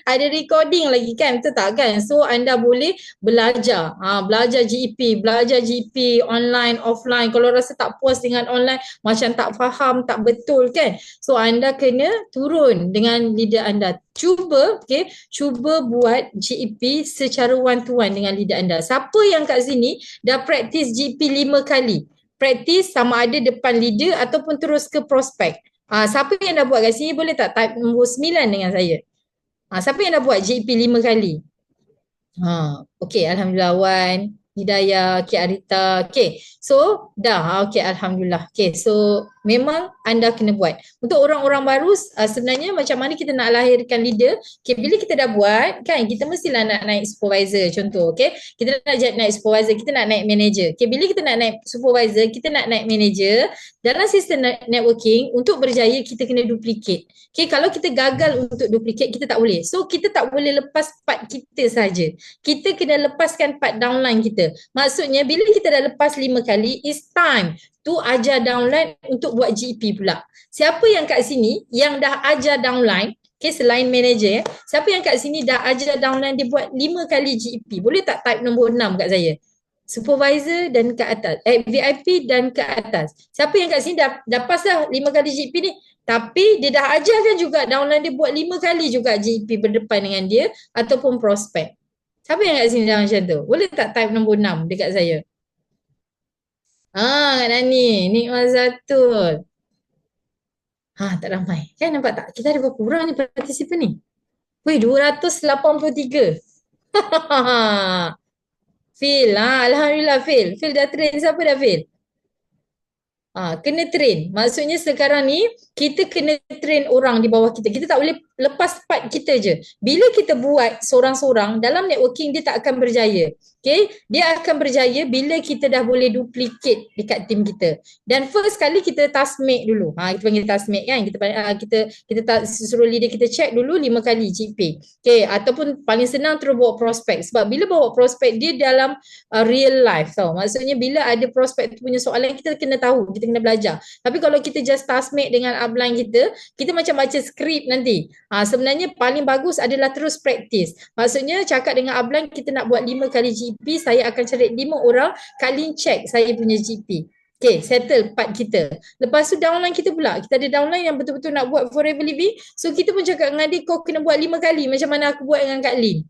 Ada recording lagi kan, betul tak kan? So anda boleh belajar, belajar GP online, offline. Kalau rasa tak puas dengan online, macam tak faham, tak betul kan? So anda kena turun dengan leader anda. Cuba buat GP secara one to one dengan leader anda. Siapa yang kat sini dah praktis GP 5 kali? Praktis sama ada depan leader ataupun terus ke prospek. Siapa yang dah buat kat sini boleh tak type nombor 9 dengan saya? Siapa yang dah buat GP 5 kali? Okey, alhamdulillah Wan, Hidayah, Cik Arita. Okey, so dah. Okey, alhamdulillah. Okey, so memang anda kena buat. Untuk orang-orang baru, sebenarnya macam mana kita nak lahirkan leader? Okay, bila kita dah buat, kan kita mestilah nak naik supervisor contoh. Okay, kita nak naik supervisor, kita nak naik manager. Okay, bila kita nak naik supervisor, kita nak naik manager, dalam sistem networking, untuk berjaya kita kena duplicate. Okay, kalau kita gagal untuk duplicate, kita tak boleh. So, kita tak boleh lepas part kita saja. Kita kena lepaskan part downline kita. Maksudnya, bila kita dah lepas 5 kali, it's time tu ajar downline untuk buat GP pula. Siapa yang kat sini yang dah ajar downline, okay, selain manager, siapa yang kat sini dah ajar downline dia buat 5 kali GP? Boleh tak type nombor 6 kat saya? Supervisor dan ke atas, VIP dan ke atas. Siapa yang kat sini dah pas dah 5 kali GP ni, tapi dia dah ajarkan juga downline dia buat 5 kali juga GP berdepan dengan dia ataupun prospek. Siapa yang kat sini dah macam tu? Boleh tak type nombor 6 dekat saya? Kak Nani, Nikmat Zatul. Tak ramai. Kan nampak tak? Kita ada berapa orang ni partisipan ni? Weh, 283. Phil, alhamdulillah Phil. Phil dah train. Siapa dah Phil? Kena train. Maksudnya sekarang ni kita kena train orang di bawah kita. Kita tak boleh lepas part kita je. Bila kita buat seorang-seorang, dalam networking dia tak akan berjaya. Okay, dia akan berjaya bila kita dah boleh duplicate dekat tim kita. Dan first kali kita taskmate dulu. Kita panggil taskmate kan. Kita suruh leader kita check dulu 5 kali GP. Okay, ataupun paling senang terus bawa prospek. Sebab bila bawa prospek dia dalam real life tau. Maksudnya bila ada prospek tu punya soalan, kita kena tahu, kita kena belajar. Tapi kalau kita just taskmate dengan upline kita macam baca skrip nanti. Sebenarnya paling bagus adalah terus praktis. Maksudnya cakap dengan upline kita nak buat 5 kali GP, saya akan cari 5 orang, kalian check saya punya GP. Okay, settle part kita. Lepas tu downline kita pula. Kita ada downline yang betul-betul nak buat forever living. So kita pun cakap dengan dia, kau kena buat 5 kali macam mana aku buat dengan Kak Lin.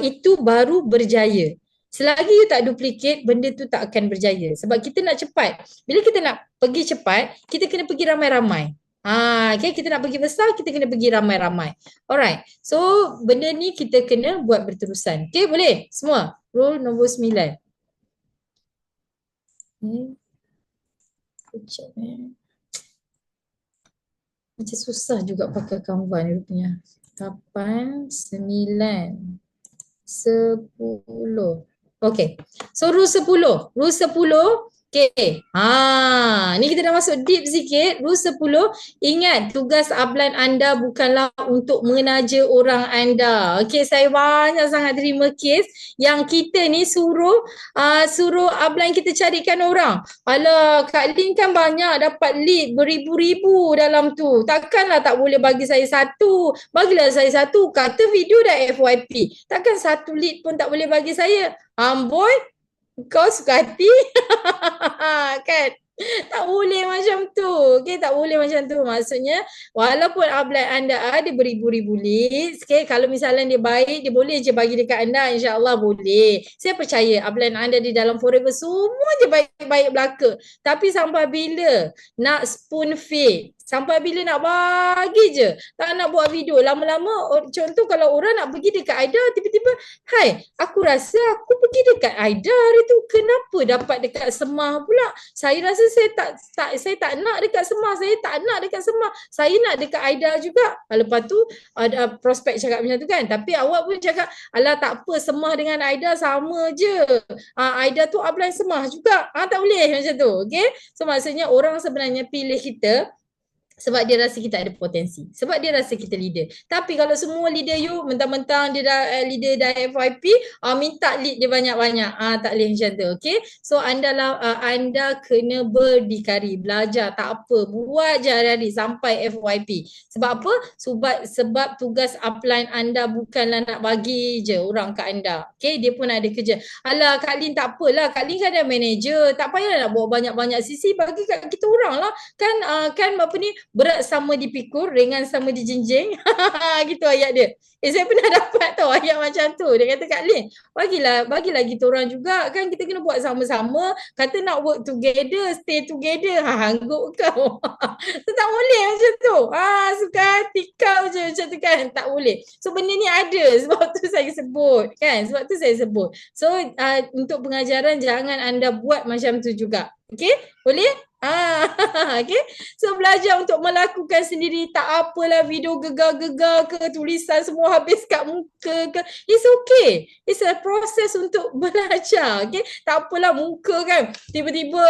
Itu baru berjaya. Selagi you tak duplicate, benda tu tak akan berjaya. Sebab kita nak cepat. Bila kita nak pergi cepat, kita kena pergi ramai-ramai. Okay, kita nak pergi besar, kita kena pergi ramai-ramai. Alright, so benda ni kita kena buat berterusan. Okay, boleh? Semua? Rule nombor 9. Macam susah juga pakai Canva ni rupanya. 8, 9, 10. Okay, so rule 10. Rule 10. Okay, ni kita dah masuk deep sikit. Rule 10, ingat tugas upline anda bukanlah untuk menaja orang anda. Okay, saya banyak sangat terima kes yang kita ni suruh upline kita carikan orang. Alah, Kak Lin kan banyak dapat lead beribu-ribu dalam tu. Takkanlah tak boleh bagi saya satu. Bagilah saya satu. Kata video dah FYP. Takkan satu lead pun tak boleh bagi saya. Amboi, kau suka hati. Kan? Tak boleh macam tu. Okay, tak boleh macam tu. Maksudnya, walaupun upline anda ada beribu-ribu leads, okay, kalau misalnya dia baik, dia boleh je bagi dekat anda, insyaAllah boleh. Saya percaya upline anda di dalam forever semua je baik-baik belaka. Tapi sampai bila nak spoon feed? Sampai bila nak bagi je? Tak nak buat video. Lama-lama, contoh kalau orang nak pergi dekat Aida, tiba-tiba, hai, aku rasa aku pergi dekat Aida hari tu. Kenapa dapat dekat Semah pula? Saya rasa saya tak nak dekat Semah. Saya tak nak dekat Semah. Saya nak dekat Aida juga. Lepas tu, ada prospek cakap macam tu kan. Tapi awak pun cakap, alah tak apa, Semah dengan Aida sama je. Aida tu upline Semah juga. Tak boleh macam tu. Okay? So maksudnya orang sebenarnya pilih kita sebab dia rasa kita ada potensi. Sebab dia rasa kita leader. Tapi kalau semua leader you, mentang-mentang dia dah leader dah FYP, minta lead dia banyak-banyak. Tak boleh macam tu. Okay? So anda kena berdikari. Belajar. Tak apa. Buat je hari-hari sampai FYP. Sebab apa? Sebab tugas upline anda bukanlah nak bagi je orang kat anda. Okay? Dia pun ada kerja. Alah, Kak Lin tak apalah. Kak Lin kan ada manager. Tak payah nak bawa banyak-banyak sisi. Bagi kat kita orang lah. Kan apa ni, berat sama dipikul, ringan sama dijinjing. Gitu ayat dia. Saya pernah dapat tau ayat macam tu. Dia kata, Kak Lin, bagilah kita orang juga. Kan kita kena buat sama-sama. Kata nak work together, stay together. Hangguk kau. So, tak boleh macam tu. Suka hati kau je macam tu kan. Tak boleh. So benda ni ada. Sebab tu saya sebut. Kan? Sebab tu saya sebut. So untuk pengajaran jangan anda buat macam tu juga. Okay? Boleh? Okay. So belajar untuk melakukan sendiri. Tak apalah video gegar-gegar ke, tulisan semua habis kat muka ke. It's okay. It's a process untuk belajar. Okay. Tak apalah muka kan. Tiba-tiba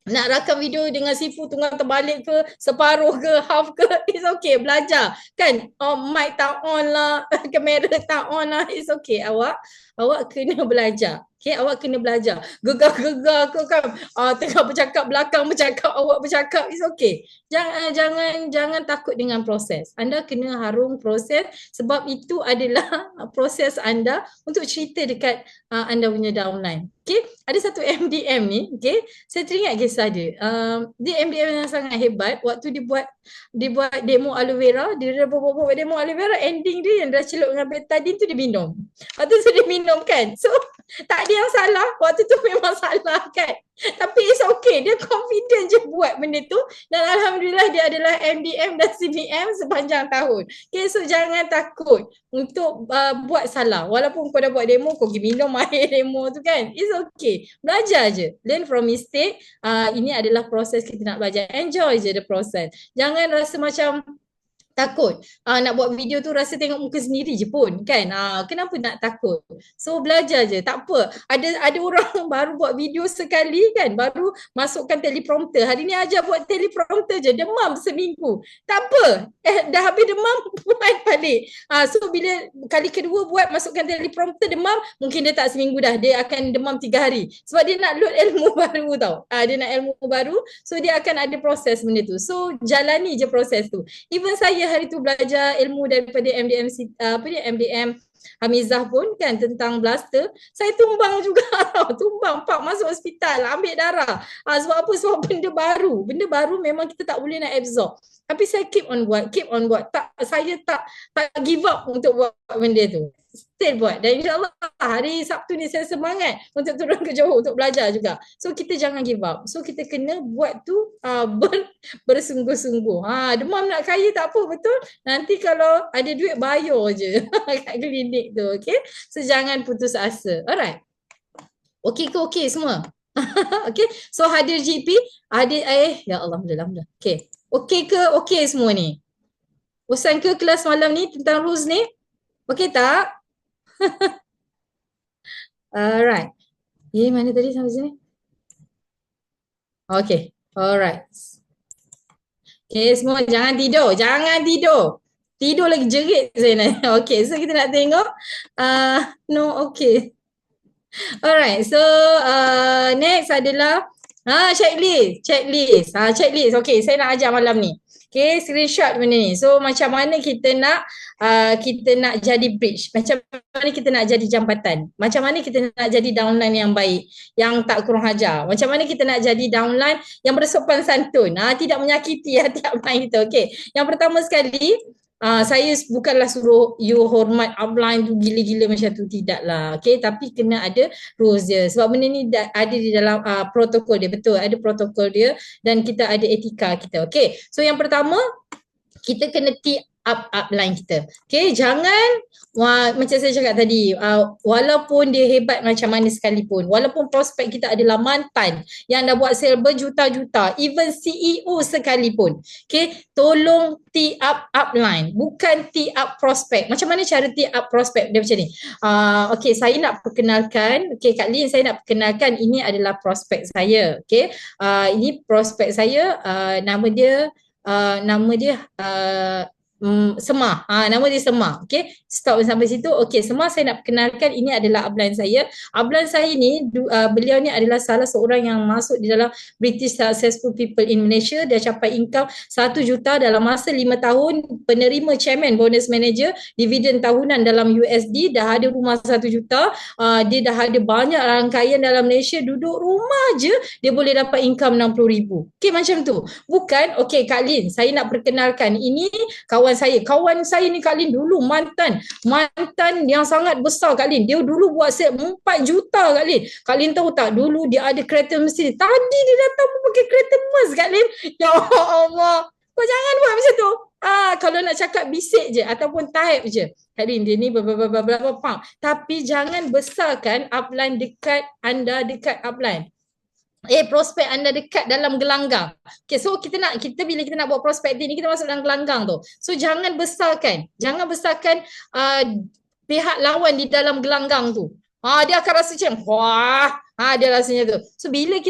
nak rakam video dengan sifu tengah terbalik ke, separuh ke, half ke, it's okay, belajar. Kan, mic tak on lah, kamera tak on lah, it's okay. Awak kena belajar. Okay, awak kena belajar. Gegar-gegar ke kan, tengah bercakap, belakang bercakap, awak bercakap, it's okay. Jangan takut dengan proses. Anda kena harung proses sebab itu adalah proses anda untuk cerita dekat anda punya downline. Okay, ada satu MDM ni, okay, saya teringat kisah dia. Dia MDM yang sangat hebat. Waktu dia buat demo aloe vera, dia buat demo aloe vera, ending dia yang dah celup dengan betadine tu dia minum. Waktu tu dia minum kan. So, tak ada yang salah. Waktu tu memang salah kan. Tapi it's okay. Dia confident je buat benda tu. Dan Alhamdulillah dia adalah MDM dan CBM sepanjang tahun. Okay, so jangan takut untuk buat salah. Walaupun kau dah buat demo, kau pergi minum air demo tu kan. It's okay. Belajar je. Learn from mistake. Ini adalah proses kita nak belajar. Enjoy je the process. Jangan rasa macam Takut nak buat video tu rasa tengok muka sendiri je pun kan. Kenapa nak takut? So belajar je, tak apa. Ada orang baru buat video sekali kan, baru masukkan teleprompter. Hari ni ajar buat teleprompter je, demam seminggu. Tak apa, dah habis demam buat balik. So bila kali kedua buat masukkan teleprompter demam, mungkin dia tak seminggu dah, dia akan demam 3 hari. Sebab dia nak load ilmu baru tau. Dia nak ilmu baru, so dia akan ada proses benda tu. So jalani je proses tu. Even saya hari tu belajar ilmu daripada MDM Hamizah pun kan tentang blaster, saya tumbang juga. Tumbang, pak masuk hospital, ambil darah. Sebab apa? Sebab benda baru memang kita tak boleh nak absorb. Tapi saya keep on buat. Saya tak give up untuk buat benda tu. Still buat. Dan insyaAllah hari Sabtu ni saya semangat untuk turun ke Johor untuk belajar juga. So kita jangan give up. So kita kena buat tu bersungguh-sungguh. Demam nak kaya tak apa, betul? Nanti kalau ada duit bayar je kat klinik tu, okay? So jangan putus asa. Alright. Okay ke okay semua? Okay. So hadir GP, hadir ya Allah, alhamdulillah. Okay. Okay ke okay semua ni? Bosan ke kelas malam ni tentang rules ni? Okay tak? Alright. Mana tadi sampai sini? Okay. Alright. Okay, semua jangan tidur. Tidur lagi jerit saya nak. Okay, so kita nak tengok. No, okay. Alright, so next adalah checklist. Checklist. Okay, saya nak ajar malam ni. Okay, screenshot benda ni. So macam mana kita nak jadi bridge, macam mana kita nak jadi jambatan, macam mana kita nak jadi downline yang baik, yang tak kurang ajar, macam mana kita nak jadi downline yang bersopan santun, tidak menyakiti hati upline kita. Okay, yang pertama sekali, saya bukanlah suruh you hormat upline tu gila-gila macam tu, tidak lah. Okay, tapi kena ada rules dia. Sebab benda ni ada di dalam protokol dia. Betul, ada protokol dia dan kita ada etika kita. Okay, so yang pertama, kita kena tee up upline kita. Okay, jangan macam saya cakap tadi, walaupun dia hebat macam mana sekalipun, walaupun prospek kita adalah mantan yang dah buat sale berjuta-juta, even CEO sekalipun, okay, tolong tee up upline, bukan tee up prospek. Macam mana cara tee up prospek dia macam ni? Okay, saya nak perkenalkan, okay Kak Lin, saya nak perkenalkan, ini adalah prospek saya. Okay, ini prospek saya, nama dia Semar. Nama dia Semar. Okay, stop sampai situ. Okay, Semar, saya nak perkenalkan, ini adalah upline saya. Upline saya ni, beliau ni adalah salah seorang yang masuk di dalam British Successful People in Malaysia. Dia capai income 1 juta dalam masa 5 tahun, penerima chairman, bonus manager, dividen tahunan dalam USD, dah ada rumah 1 juta, dia dah ada banyak rangkaian dalam Malaysia, duduk rumah je dia boleh dapat income 60,000. Okay, macam tu. Bukan, okay Kak Lin, saya nak perkenalkan, ini kawan saya ni Kak Lin dulu mantan yang sangat besar Kak Lin, dia dulu buat sale 4 juta Kak Lin. Kak Lin tahu tak, dulu dia ada kereta Mercedes, tadi dia datang pakai kereta Mercedes Kak Lin. Ya Allah, kau jangan buat macam tu. Kalau nak cakap bisik je ataupun type je, Kak Lin dia ni berapa. Tapi jangan besarkan upline dekat anda, dekat upline. Prospek anda dekat dalam gelanggang. Okay, so bila kita nak buat prospek ni, kita masuk dalam gelanggang tu. So jangan besarkan pihak lawan di dalam gelanggang tu. Dia akan rasa macam dia rasanya tu. So bila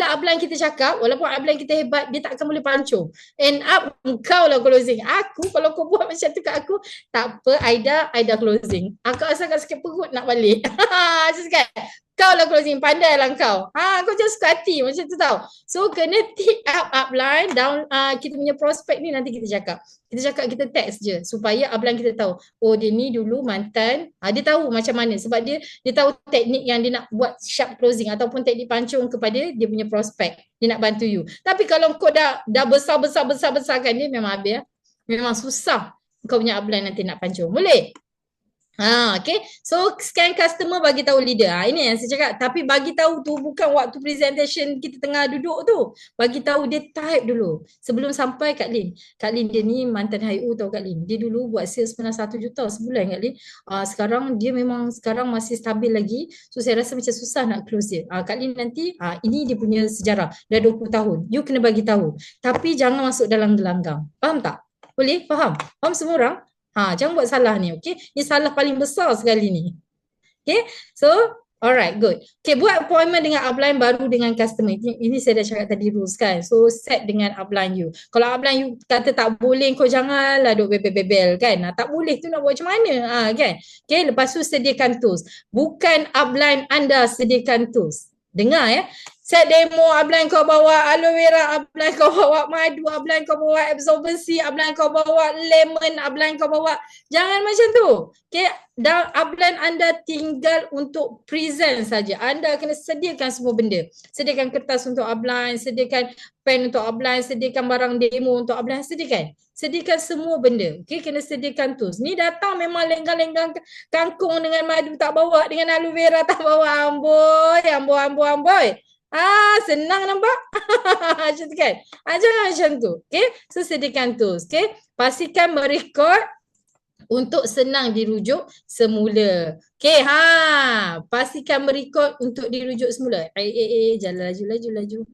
upline kita cakap, walaupun upline kita hebat, dia tak akan boleh pancung. End up kau lah closing. Aku, kalau kau buat macam tu kat aku, tak apa, Aida closing. Aku asal kat sikit perut nak balik. Macam kan? Kau lah closing, pandai lah kau. Kau jangan suka hati macam tu tau. So kena tee up upline, down kita punya prospek ni nanti kita cakap. Kita text je supaya upline kita tahu. Oh, dia ni dulu mantan. Dia tahu macam mana sebab dia tahu teknik yang dia nak buat sharp closing ataupun teknik pancung kepada dia punya prospek. Dia nak bantu you. Tapi kalau kau dah besar kan dia, memang habis. Memang susah kau punya upline nanti nak pancung. Boleh? Okay, so scan customer, bagi tahu leader. Ini yang saya cakap. Tapi bagi tahu tu bukan waktu presentation kita tengah duduk tu. Bagi tahu dia type dulu sebelum sampai Kak Lin. Kak Lin dia ni mantan HIU tau Kak Lin. Dia dulu buat sales pernah 1 juta sebulan Kak Lin. Sekarang dia memang masih stabil lagi. So saya rasa macam susah nak close dia. Kak Lin nanti ini dia punya sejarah dah 20 tahun. You kena bagi tahu. Tapi jangan masuk dalam gelanggang. Faham tak? Boleh? Faham? Faham semua orang? Jangan buat salah ni, okay? Ni salah paling besar sekali ni. Okay, so alright, good. Okay, buat appointment dengan upline baru dengan customer. Ini saya dah cakap tadi rules kan. So set dengan upline you. Kalau upline you kata tak boleh, kau janganlah duk bebel-bebel kan. Tak boleh tu nak buat macam mana kan. Okay, lepas tu sediakan tools. Bukan upline anda sediakan tools. Dengar ya. Set demo, upline kau bawa aloe vera, upline kau bawa madu, upline kau bawa absorbency, upline kau bawa lemon, upline kau bawa. Jangan macam tu. Okay, dan upline anda tinggal untuk present saja. Anda kena sediakan semua benda. Sediakan kertas untuk upline, sediakan pen untuk upline, sediakan barang demo untuk upline, sediakan. Sediakan semua benda. Okay, kena sediakan tu. Ni datang memang lenggang-lenggang kangkung dengan madu tak bawa, dengan aloe vera tak bawa. Amboi. Senang nampak? Macam tu kan? Jangan macam tu. Okay, so sediakan tu. Okay, pastikan merekod untuk senang dirujuk semula. Okay, pastikan merekod untuk dirujuk semula. Jalan laju.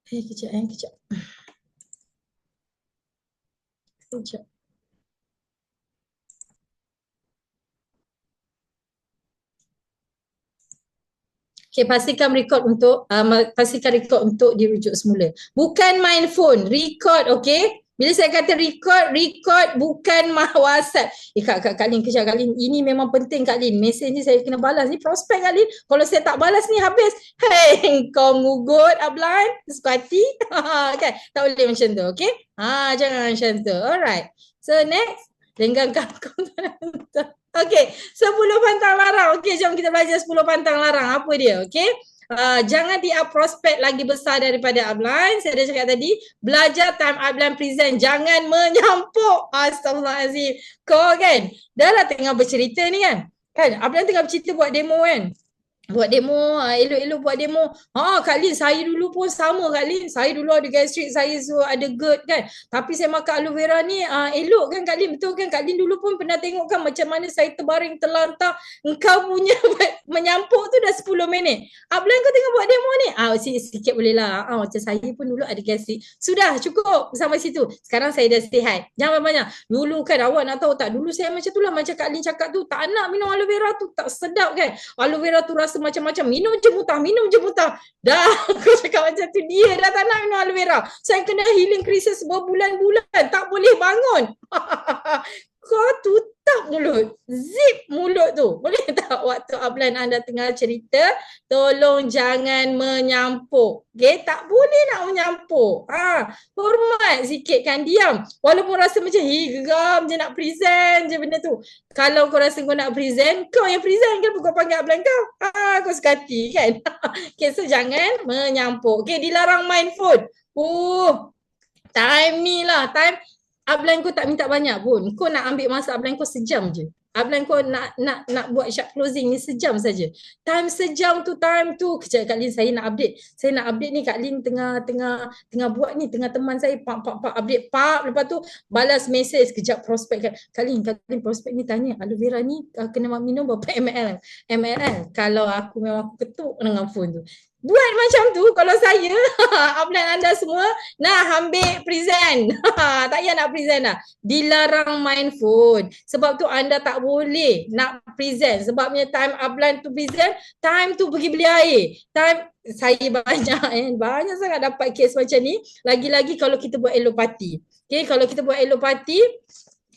Kejap. Okay, pastikan record untuk dirujuk semula. Bukan main phone, record, okay? Bila saya kata record bukan WhatsApp. Kak Lin, kejap Kak Lin. Ini memang penting Kak Lin. Mesej ni saya kena balas. Ni prospek Kak Lin. Kalau saya tak balas ni habis. Hey, kau ngugut upline, suka hati. Kan? Tak boleh macam tu, okay? Jangan macam tu. Alright. So next, lenggang kangkung. Okay, 10 pantang larang. Okay, jom kita belajar 10 pantang larang. Apa dia, okay? Jangan dia prospek lagi besar daripada upline. Saya dah cakap tadi, belajar time upline present. Jangan menyampuk. Astaghfirullahaladzim. Kau kan, dah lah tengah bercerita ni kan. Upline tengah bercerita buat demo kan. Buat demo, elok-elok buat demo. Kak Lin, saya dulu pun sama Kak Lin. Saya dulu ada gastrik, saya ada GERD kan. Tapi saya makan aloe vera ni, elok kan Kak Lin? Betul kan? Kak Lin dulu pun pernah tengok kan macam mana saya terbaring terlantar. Engkau punya menyampuk tu dah 10 minit. Upline kau tengah buat demo ni? Sikit boleh lah. Macam saya pun dulu ada gastrik. Sudah, cukup sampai situ. Sekarang saya dah sihat. Jangan banyak. Dulu kan awak nak tahu tak? Dulu saya macam tu lah. Macam Kak Lin cakap tu. Tak nak minum aloe vera tu. Tak sedap kan? Aloe vera tu rasa macam-macam, minum je mutah. Dah, aku cakap macam tu, dia dah tak nak minum aloe vera. Saya kena healing krisis berbulan-bulan, tak boleh bangun. Kau tutup mulut, zip mulut tu. Boleh tak waktu upline anda tengah cerita, tolong jangan menyampuk. Okay, tak boleh nak menyampuk. Hormat sikit kan, diam. Walaupun rasa macam geram je nak present je benda tu. Kalau kau rasa kau nak present, kau yang present kan, kau panggil upline kau. Kau suka hati kan. Okay, so jangan menyampuk. Okay, dilarang main phone. Time ni lah, time upline kau tak minta banyak pun. Kau nak ambil masa upline kau sejam je. Upline kau nak buat sharp closing ni sejam saja. Sejam tu, kejap Kak Lin, saya nak update. Saya nak update ni, Kak Lin tengah buat ni, tengah teman saya update, lepas tu balas mesej kejap prospek. Kak Lin, prospek ni tanya, aloe vera ni kena minum berapa ml? Kalau aku memang aku ketuk dengan phone tu. Buat macam tu kalau saya, upline anda semua nak ambil present. Tak payah nak present dah. Dilarang main phone. Sebab tu anda tak boleh nak present. Sebabnya time upline tu present, time tu pergi beli air. Time saya banyak sangat dapat kes macam ni. Lagi-lagi kalau kita buat elopati. Okay, kalau kita buat elopati,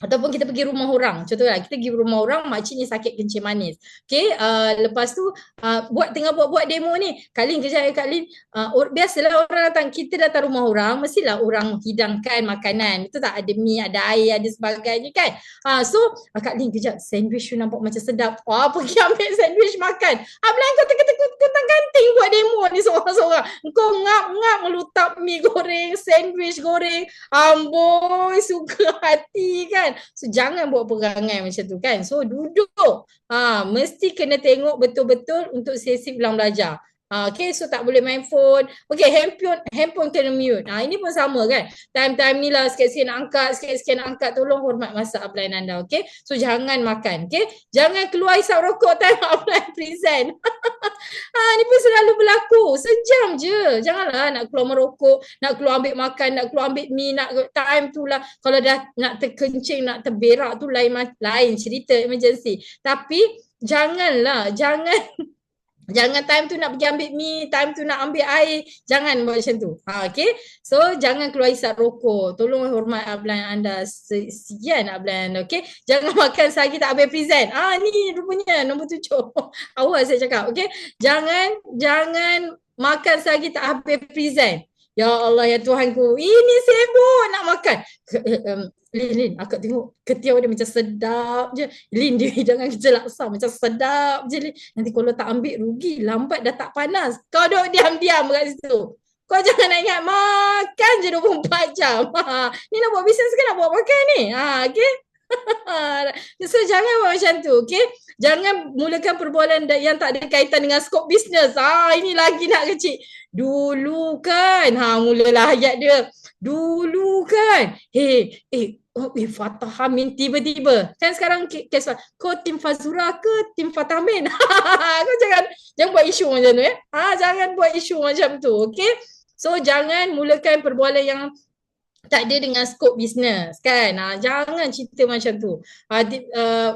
ataupun kita pergi rumah orang. Contohnya kita pergi rumah orang, makcik ni sakit kencing manis. Okay, lepas tu tengah buat demo ni. Kak Lin, Kak Lin, biasalah orang datang, kita datang rumah orang, mestilah orang hidangkan makanan. Betul tak? Ada mi, ada air, ada sebagainya kan. So, Kak Lin, kejap, sandwich tu nampak macam sedap. Pergi ambil sandwich makan. Upline kau tengah kanting buat demo ni seorang-seorang. Kau ngap-ngap melutap mi goreng, sandwich goreng. Amboi, suka hati kan. So jangan buat perangai macam tu kan. So duduk. Mesti kena tengok betul-betul untuk sesi ulang belajar. Okay, so tak boleh main phone. Okay, handphone kena mute. Ini pun sama kan. Time-time ni lah sikit-sikit nak angkat, sikit-sikit nak angkat. Tolong hormat masa upline anda, okay. So jangan makan, okay. Jangan keluar isap rokok time upline present. Ni pun selalu berlaku. Sejam je. Janganlah nak keluar merokok, nak keluar ambil makan, nak keluar ambil mi, nak time tu lah. Kalau dah nak terkencing, nak terberak tu lain cerita emergency. Tapi jangan time tu nak pergi ambil mi, time tu nak ambil air, jangan buat macam tu. Okay. So jangan keluar isap rokok. Tolong hormat upline anda. Sekian upline anda, okay. Jangan makan sehari tak habis present. Ni rupanya nombor 7. Awal saya cakap, okay. Jangan makan sehari tak habis present. Ya Allah, ya Tuhanku, ini sibuk nak makan. Lin, akak tengok ketiau dia macam sedap je. Lin, dia jangan kerja laksa macam sedap je, Lin. Nanti kalau tak ambil rugi, lambat dah tak panas. Kau duduk diam-diam kat situ. Kau jangan nak ingat makan je 24 jam. Ni nak buat bisnes ke nak buat makan ni? Okay. So jangan buat macam tu, okay. Jangan mulakan perbualan yang tak ada kaitan dengan skop bisnes. Ini lagi nak kecil. Dulu kan, mulalah ayat dia. Dulu kan, Fatah Amin tiba-tiba. Kan sekarang kes kau tim Fazura ke tim Fatah Amin? Kau jangan buat isu macam tu ya. Jangan buat isu macam tu, okay. So jangan mulakan perbualan yang tak ada dengan skop bisnes kan. Jangan cerita macam tu.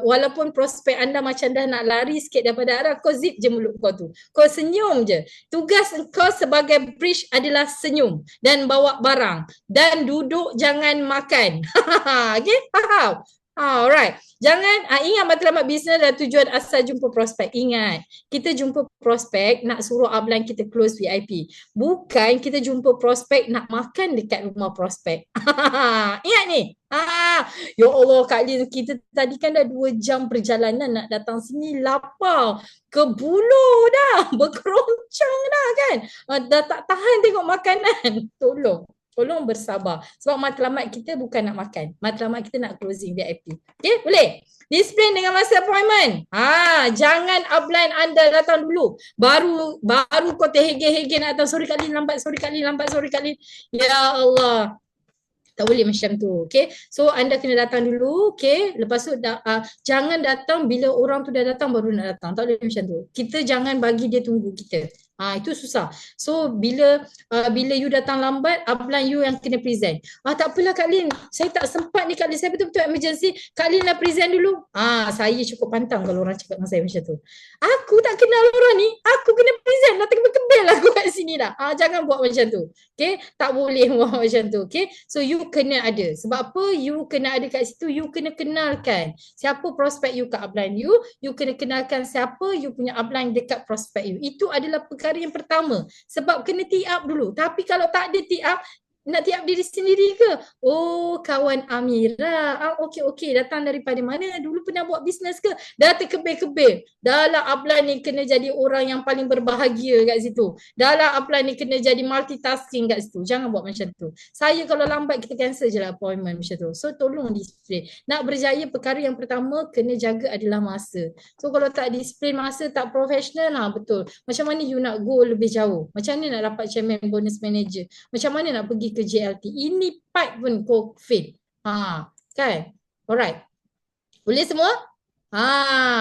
Walaupun prospek anda macam dah nak lari sikit daripada arah, kau zip je mulut kau tu. Kau senyum je. Tugas kau sebagai bridge adalah senyum dan bawa barang dan duduk, jangan makan. Okay, faham? Alright. Jangan ingat matlamat bisnes dan tujuan asal jumpa prospek. Ingat, kita jumpa prospek nak suruh upline kita close VIP. Bukan kita jumpa prospek nak makan dekat rumah prospek. Ingat ni. Ya Allah Kak Lin, kita tadi kan dah 2 jam perjalanan nak datang sini, lapar. Kebulu dah, berkeroncong dah kan. Dah tak tahan tengok makanan. Tolong bersabar. Sebab matlamat kita bukan nak makan. Matlamat kita nak closing VIP. Okay, boleh? Discipline dengan masa appointment. Jangan upline anda datang dulu. Baru kau terhege-hege nak datang. Sorry Kak Lin, lambat. Ya Allah. Tak boleh macam tu, okay. So anda kena datang dulu, okay. Lepas tu jangan datang bila orang tu dah datang baru nak datang. Tak boleh macam tu. Kita jangan bagi dia tunggu kita. Itu susah. So bila you datang lambat, upline you yang kena present. Tak apalah Kak Lin, saya tak sempat ni Kak Lin, saya betul-betul emergency. Kak Lin lah present dulu. Saya cukup pantang kalau orang cakap dengan saya macam tu. Aku tak kenal orang ni, aku kena present. Dah tebel-tebel aku kat sini dah. Jangan buat macam tu. Okay, tak boleh buat macam tu. Okay, so you kena ada. Sebab apa? You kena ada kat situ, you kena kenalkan siapa prospek you kat upline you. You kena kenalkan siapa you punya upline dekat prospek you. Itu adalah perkara yang pertama. Sebab kena tee up dulu. Tapi kalau tak ada tee up, nak tee up diri sendiri ke? Oh, kawan Amira. Okey. Datang daripada mana? Dulu pernah buat bisnes ke? Dah terkebel-kebel. Dah lah upline ni kena jadi orang yang paling berbahagia kat situ. Dah lah upline ni kena jadi multitasking kat situ. Jangan buat macam tu. Saya kalau lambat, kita cancel je lah appointment macam tu. So, tolong display. Nak berjaya, perkara yang pertama kena jaga adalah masa. So, kalau tak display masa, tak profesional lah, betul. Macam mana you nak go lebih jauh? Macam mana nak dapat chairman bonus manager? Macam mana nak pergi ke JLT? Ini pipe pun kau fail. Kan? Alright. Boleh semua?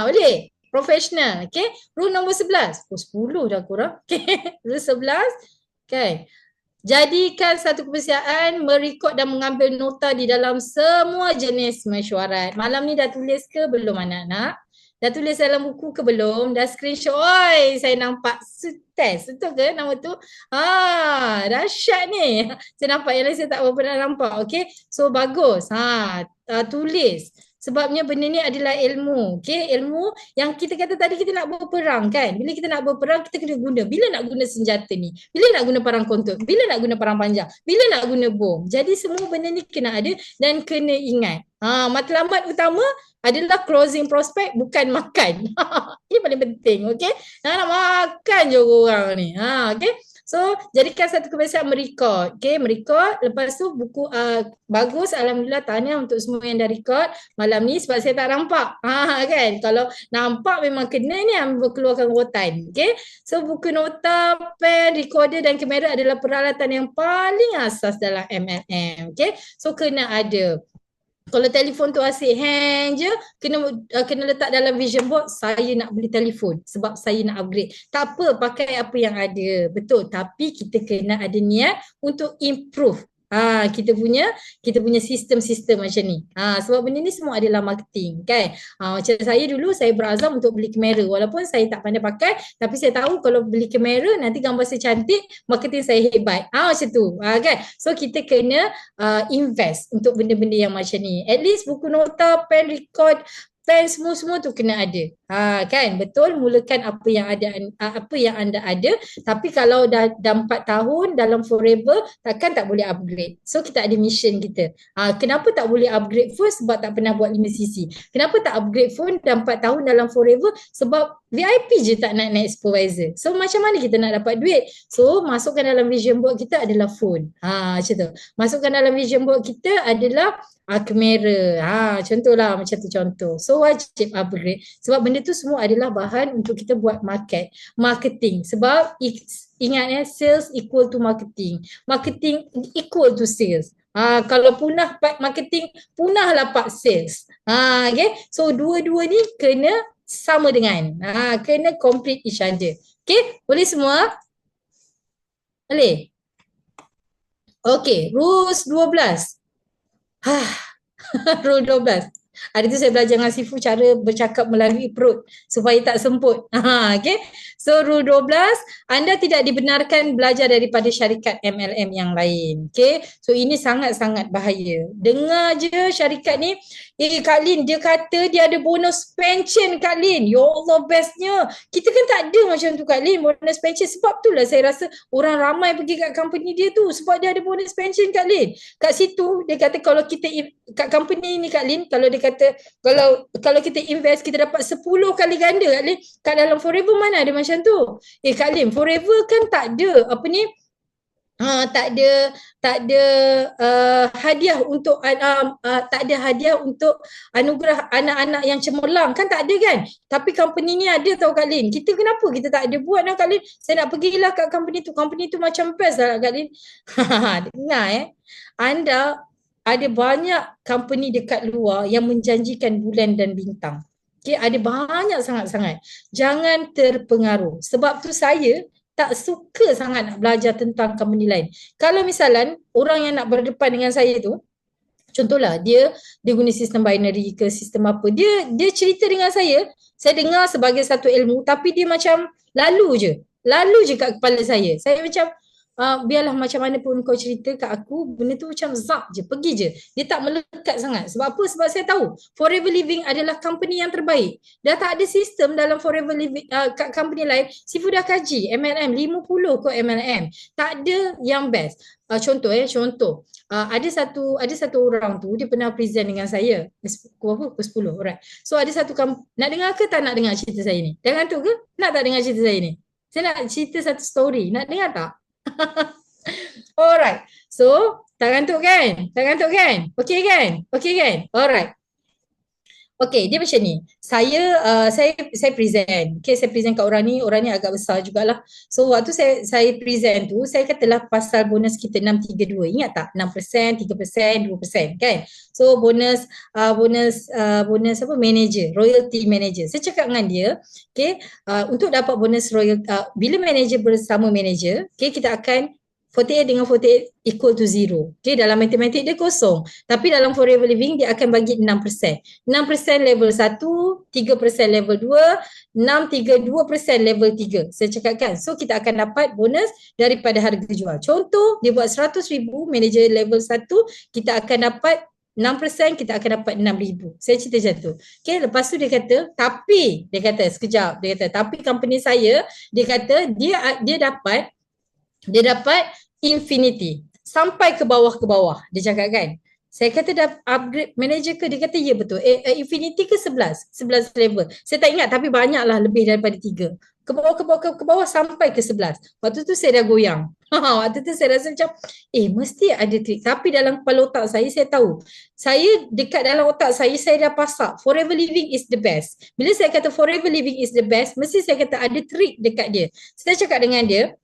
Boleh. Professional. Okay. Rule nombor 11. 10 dah kurang. Okay. Rule 11. Okay. Jadikan satu kepercayaan merekod dan mengambil nota di dalam semua jenis mesyuarat. Malam ni dah tulis ke belum anak-anak? Dah tulis dalam buku ke belum? Dah screenshot? Oi, saya nampak test. Betul ke nama tu? Dahsyat ni. Saya nampak, yang lain saya tak pernah nampak. Okay. So bagus. Tulis. Sebabnya benda ni adalah ilmu. Okay. Ilmu yang kita kata tadi, kita nak berperang kan. Bila kita nak berperang, kita kena guna. Bila nak guna senjata ni? Bila nak guna parang kontot? Bila nak guna parang panjang? Bila nak guna bom? Jadi semua benda ni kena ada dan kena ingat. Matlamat utama adalah closing prospect, bukan makan. Ini paling penting, okay. Nak makan je orang ni. Okay. So jadikan satu kebiasaan merecord. Okay, merecord. Lepas tu buku bagus. Alhamdulillah, tahniah untuk semua yang dah record malam ni sebab saya tak nampak. Kan? Kalau nampak memang kena ni keluarkan rotan. Okay. So buku nota, pen, recorder dan kamera adalah peralatan yang paling asas dalam MLM. Okay. So kena ada. Kalau telefon tu asyik hang je, kena letak dalam vision board, saya nak beli telefon sebab saya nak upgrade. Tak apa, pakai apa yang ada. Betul, tapi kita kena ada niat untuk improve kita punya sistem-sistem macam ni. Sebab benda ni semua adalah marketing, kan? Macam saya dulu, saya berazam untuk beli kamera walaupun saya tak pandai pakai, tapi saya tahu kalau beli kamera nanti gambar saya cantik, marketing saya hebat. Macam tu, kan? So kita kena invest untuk benda-benda yang macam ni. At least buku nota, pen, record, pen, semua tu kena ada. Kan, betul, mulakan apa yang anda ada. Tapi kalau dah 4 tahun dalam forever, takkan tak boleh upgrade. So kita ada mission kita. Kenapa tak boleh upgrade phone? Sebab tak pernah buat 5cc. Kenapa tak upgrade phone dah 4 tahun dalam forever? Sebab VIP je tak nak naik supervisor. So macam mana kita nak dapat duit? So masukkan dalam vision board kita adalah phone. Macam tu. Masukkan dalam vision board kita adalah kamera. Contohlah macam tu contoh. So wajib upgrade. Sebab benda tu semua adalah bahan untuk kita buat marketing. Sebab ingat sales equal to marketing. Marketing equal to sales. Kalau punah part marketing, punahlah part sales. Okay? So dua-dua ni kena sama dengan. Kena complete each other. Okay? Boleh semua? Boleh? Okay. Rules 12. Rule 12. Hari tu saya belajar dengan Sifu cara bercakap melalui perut supaya tak semput. Okay. So rule 12, anda tidak dibenarkan belajar daripada syarikat MLM yang lain. Okay. So ini sangat-sangat bahaya. Dengar je syarikat ni, Kak Lin dia kata dia ada bonus pension Kak Lin. Ya Allah bestnya. Kita kan tak ada macam tu Kak Lin, bonus pension. Sebab itulah saya rasa orang ramai pergi kat company dia tu sebab dia ada bonus pension Kak Lin. Kat situ dia kata kalau kita kat company ni Kak Lin, kalau dia kata kalau kita invest kita dapat 10 kali ganda Kak Lin. Kat dalam forever mana ada macam tu? Kak Lin, forever kan tak ada tak ada hadiah untuk tak ada hadiah untuk anugerah anak-anak yang cemerlang, kan tak ada kan? Tapi company ni ada tau Kak Lin. Kita kenapa kita tak ada buat Kak Lin? Saya nak pergilah kat company tu macam best lah Kak Lin. Dengar anda ada banyak company dekat luar yang menjanjikan bulan dan bintang. Okay, ada banyak sangat-sangat. Jangan terpengaruh. Sebab tu saya tak suka sangat nak belajar tentang company lain. Kalau misalnya orang yang nak berdepan dengan saya tu, contohlah dia guna sistem binary ke sistem apa, dia cerita dengan saya dengar sebagai satu ilmu tapi dia macam lalu je kat kepala saya. Saya macam biarlah macam mana pun kau cerita kat aku, benda tu macam zap je, pergi je. Dia tak melekat sangat. Sebab apa? Sebab saya tahu Forever Living adalah company yang terbaik. Dah tak ada sistem dalam Forever Living kat company lain. Sifu dah kaji MLM 50 kot MLM. Tak ada yang best. Contoh ada satu orang tu dia pernah present dengan saya pukul 10, alright. So ada satu nak dengar ke tak nak dengar cerita saya ni? Dah ngantuk ke? Nak tak dengar cerita saya ni? Saya nak cerita satu story. Nak dengar tak? Alright. So, tak ngantuk kan? Okay kan? Alright. Okay, dia macam ni. Saya present. Okay, saya present kat orang ni agak besar jugalah. So, waktu saya present tu, saya katalah pasal bonus kita 632. Ingat tak? 6%, 3%, 2%, kan? So, bonus apa? Manager, royalty manager. Saya cakap dengan dia, okay, untuk dapat bonus royalty, bila manager bersama manager, okay, kita akan 48 dengan 48 equal to 0. Okay, dalam matematik dia kosong. Tapi dalam Forever Living dia akan bagi 6%. 6% level 1, 3% level 2, 2% level 3. Saya cakapkan. So kita akan dapat bonus daripada harga jual. Contoh, dia buat 100,000, manager level 1, kita akan dapat 6%, kita akan dapat 6,000. Saya cerita macam tu. Okay, lepas tu dia kata, tapi company saya, dia kata dia dapat infinity sampai ke bawah dia cakap kan, Saya kata dah upgrade manager ke? Dia kata ya betul. Infinity ke 11 level. Saya tak ingat tapi banyaklah lebih daripada 3. Ke bawah sampai ke 11. Waktu tu saya dah goyang. Waktu tu saya rasa macam mesti ada trik. Tapi dalam kepala otak saya tahu. Saya dekat dalam otak saya dah pasak. Forever living is the best. Bila saya kata forever living is the best, mesti saya kata ada trik dekat dia. Saya cakap dengan dia,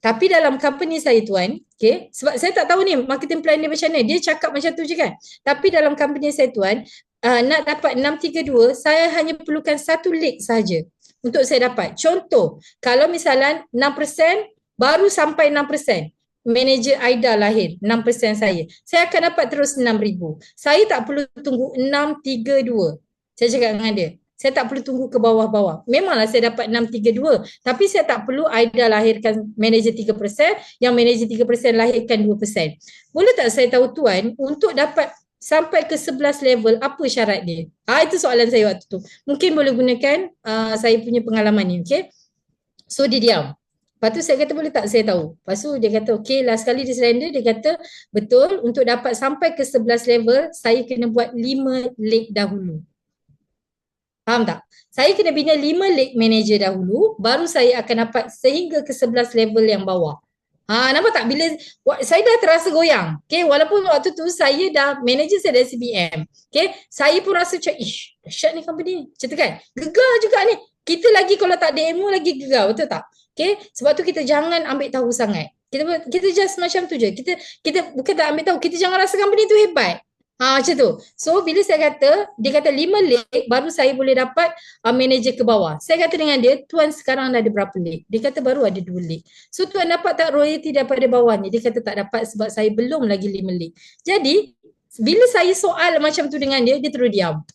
tapi dalam company saya tuan, okay, sebab saya tak tahu ni marketing plan dia macam mana. Dia cakap macam tu je kan. Tapi dalam company saya tuan, nak dapat 632, saya hanya perlukan satu lead saja untuk saya dapat. Contoh, kalau misalnya 6%, baru sampai 6%. Manager Aida lahir, 6% saya akan dapat terus 6,000. Saya tak perlu tunggu 632. Saya cakap dengan dia. Saya tak perlu tunggu ke bawah-bawah. Memanglah saya dapat 632. Tapi saya tak perlu Aida lahirkan manager 3%, yang manager 3% lahirkan 2%. Boleh tak saya tahu tuan, untuk dapat sampai ke 11 level, apa syarat dia? Itu soalan saya waktu tu. Mungkin boleh gunakan saya punya pengalaman ni, okay? So dia diam. Lepas tu saya kata boleh tak saya tahu. Lepas tu dia kata okey, last kali dia surrender, dia kata betul, untuk dapat sampai ke 11 level, saya kena buat 5 leg dahulu. Faham tak? Saya kena bina 5 leg manager dahulu, baru saya akan dapat sehingga ke 11 level yang bawah. Nampak tak? Bila saya dah terasa goyang. Okay, walaupun waktu tu saya dah, manager saya dah CBM. Okay, saya pun rasa macam, dahsyat ni company ni. Macam tu kan? Gegar juga ni. Kita lagi kalau tak demo lagi gegar, betul tak? Okay, sebab tu kita jangan ambil tahu sangat. Kita just macam tu je. Kita bukan tak ambil tahu, kita jangan rasa company tu hebat. Macam tu. So bila saya kata, dia kata 5 leg baru saya boleh dapat manager ke bawah. Saya kata dengan dia, tuan sekarang ada berapa leg? Dia kata baru ada 2 leg. So tuan dapat tak royalty daripada bawah ni? Dia kata tak dapat sebab saya belum lagi 5 leg. Jadi bila saya soal macam tu dengan dia, dia terus diam.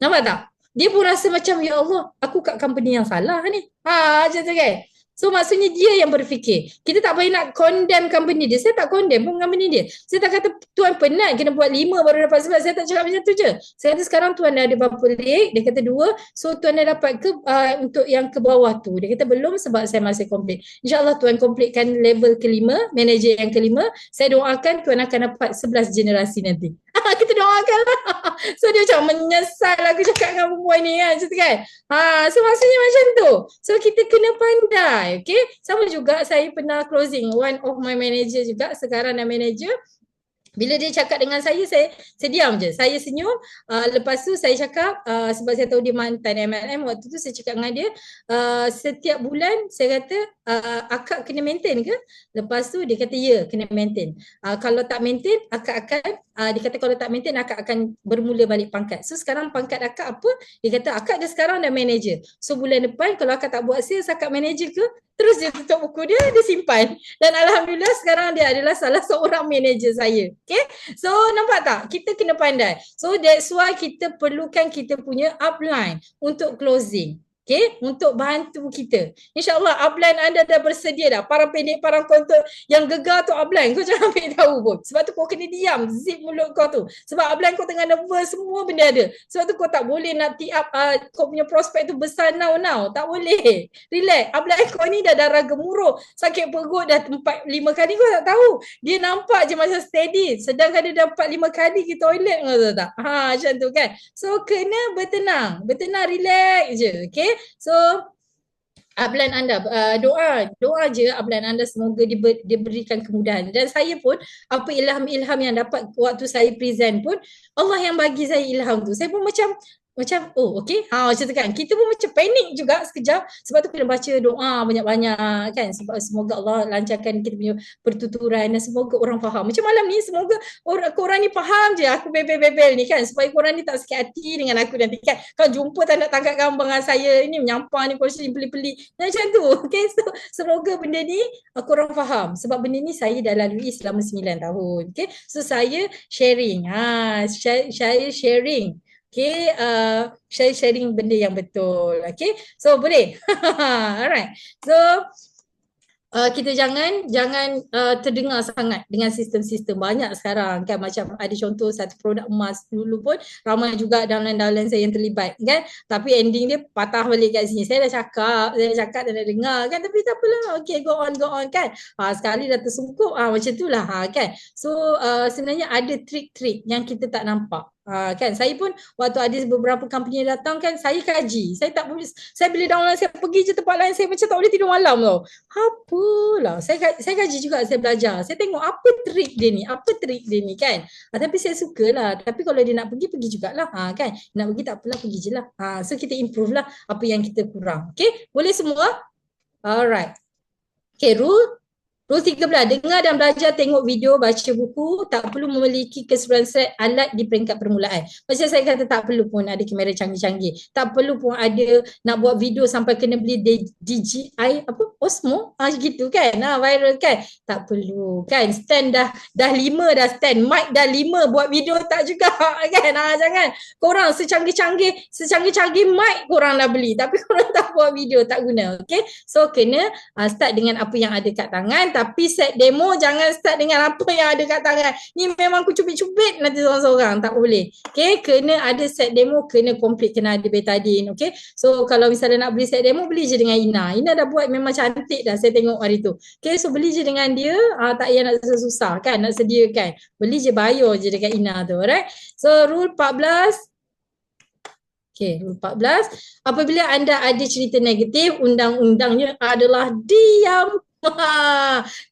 Nampak tak? Dia pun rasa macam, ya Allah, aku kat company yang salah ni. Macam tu kan? So maksudnya dia yang berfikir. Kita tak payah nak condemn company dia. Saya tak condemn pun company dia. Saya tak kata tuan penat kena buat 5 baru dapat sebab. Saya tak cakap macam tu je. Saya kata sekarang tuan dah ada berapa leg. Dia kata 2. So tuan dah dapat ke untuk yang ke bawah tu. Dia kata belum sebab saya masih complete. InsyaAllah tuan completekan level ke-5. Manager yang ke-5. Saya doakan tuan akan dapat 11 generasi nanti. Kita doakan lah. So dia macam menyesal aku cakap dengan perempuan ni kan. Macam tu kan. So maksudnya macam tu. So kita kena pandai. Okay. Sama juga saya pernah closing. One of my manager juga. Sekarang dah manager. Bila dia cakap dengan saya diam je. Saya senyum. Lepas tu saya cakap, sebab saya tahu dia mantan MLM, waktu tu saya cakap dengan dia, setiap bulan saya kata, akak kena maintain ke? Lepas tu dia kata, ya, kena maintain. Kalau tak maintain, akak akan, dia kata kalau tak maintain, akak akan bermula balik pangkat. So sekarang pangkat akak apa? Dia kata, akak dah sekarang dah manager. So bulan depan, kalau akak tak buat sales, akak manager ke? Terus dia tutup buku dia simpan. Dan Alhamdulillah sekarang dia adalah salah seorang manager saya. Okay. So nampak tak? Kita kena pandai. So that's why kita perlukan kita punya upline untuk closing. Okay, untuk bantu kita. InsyaAllah upline anda dah bersedia dah. Parang pendek, parang kontor yang gegar tu upline. Kau jangan ambil tahu pun. Sebab tu kau kena diam. Zip mulut kau tu. Sebab upline kau tengah nervous, semua benda ada. Sebab tu kau tak boleh nak tee up kau punya prospek tu besar now. Tak boleh. Relax. Upline kau ni dah darah gemuruh. Sakit perut dah 4-5 kali kau tak tahu. Dia nampak je macam steady. Sedangkan dia dapat 5 kali ke toilet kau tahu tak? Macam tu kan. So kena bertenang. Bertenang, relax je. Okay. So upline anda, doa je upline anda semoga diberikan kemudahan. Dan saya pun apa ilham-ilham yang dapat waktu saya present pun Allah yang bagi saya ilham tu. Saya pun macam okey. Macam tu kan. Kita pun macam panik juga sekejap. Sebab tu kena baca doa banyak-banyak kan. Sebab semoga Allah lancarkan kita punya pertuturan dan semoga orang faham. Macam malam ni semoga korang ni faham je aku bebel-bebel ni kan. Supaya korang ni tak sakit hati dengan aku nanti kan. Kau jumpa tak nak tangkap gambar dengan saya. Ini menyampah ni korang pelik-pelik. Macam tu. Okay. So semoga benda ni korang faham. Sebab benda ni saya dah lalui selama 9 tahun. Okay. So saya sharing. Saya sharing. Okay, sharing benda yang betul. Okay, so boleh. Alright. So kita jangan terdengar sangat dengan sistem-sistem banyak sekarang kan, macam ada contoh satu produk emas dulu pun ramai juga downline saya yang terlibat kan, tapi ending dia patah balik kat sini. Saya dah cakap dan dah dengar kan, tapi tak apalah, okay, go on kan. Sekali dah tersungkup macam tu lah kan. So sebenarnya ada trik-trik yang kita tak nampak. Kan saya pun waktu ada beberapa company yang datang kan, saya kaji. Saya bila downline saya pergi je tempat lain, saya macam tak boleh tidur malam tau. Apalah, saya kaji juga, saya belajar. Saya tengok apa trik dia ni kan. Tapi saya sukalah. Tapi kalau dia nak pergi jugalah. Kan. Nak pergi tak apalah, pergi je lah. So kita improve lah apa yang kita kurang. Okay, boleh semua? Alright. Okay, Rule 13, dengar dan belajar, tengok video, baca buku, tak perlu memiliki keseluruhan set alat di peringkat permulaan. Macam saya kata, tak perlu pun ada kamera canggih-canggih. Tak perlu pun ada nak buat video sampai kena beli DJI Osmo gitu kan, viral kan. Tak perlu kan, stand dah 5 dah, stand mic dah 5, buat video tak juga kan. Jangan korang secanggih-canggih mic korang dah beli, tapi korang tak buat video, tak guna. Okay, so kena start dengan apa yang ada kat tangan, tapi set demo jangan start dengan apa yang ada kat tangan. Ni memang aku cubit-cubit nanti seorang-seorang, tak boleh. Okay, kena ada set demo, kena complete, kena ada betadine. Okay, so kalau misalnya nak beli set demo, beli je dengan Ina dah buat memang cantik dah, saya tengok hari tu. Okay, so beli je dengan dia, tak payah nak susah kan, nak sediakan. Beli je, bayar je dekat Ina tu. Alright, so rule 14. Okay, rule 14. Apabila anda ada cerita negatif, undang-undangnya adalah diam.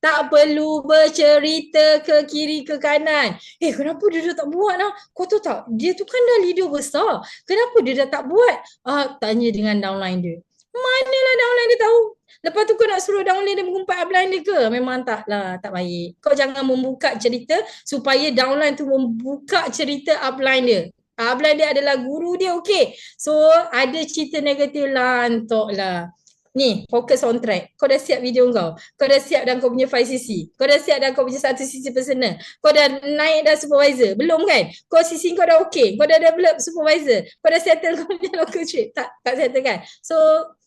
Tak perlu bercerita ke kiri ke kanan. Kenapa dia dah tak buat lah? Kau tahu tak, dia tu kan dah leader besar. Kenapa dia dah tak buat? Tanya dengan downline dia. Manalah downline dia tahu. Lepas tu kau nak suruh downline dia mengumpat upline dia ke? Memang taklah, tak baik. Kau jangan membuka cerita supaya downline tu membuka cerita upline dia. Upline dia adalah guru dia, okay. So ada cerita negatif lah, antok lah. Ni, focus on track. Kau dah siap video kau. Kau dah siap dan kau punya 5cc. Kau dah siap dan kau punya 1cc personal. Kau dah naik dah supervisor. Belum kan? Kau CC kau dah okay. Kau dah develop supervisor. Kau dah settle kau punya local trip. Tak settle kan? So,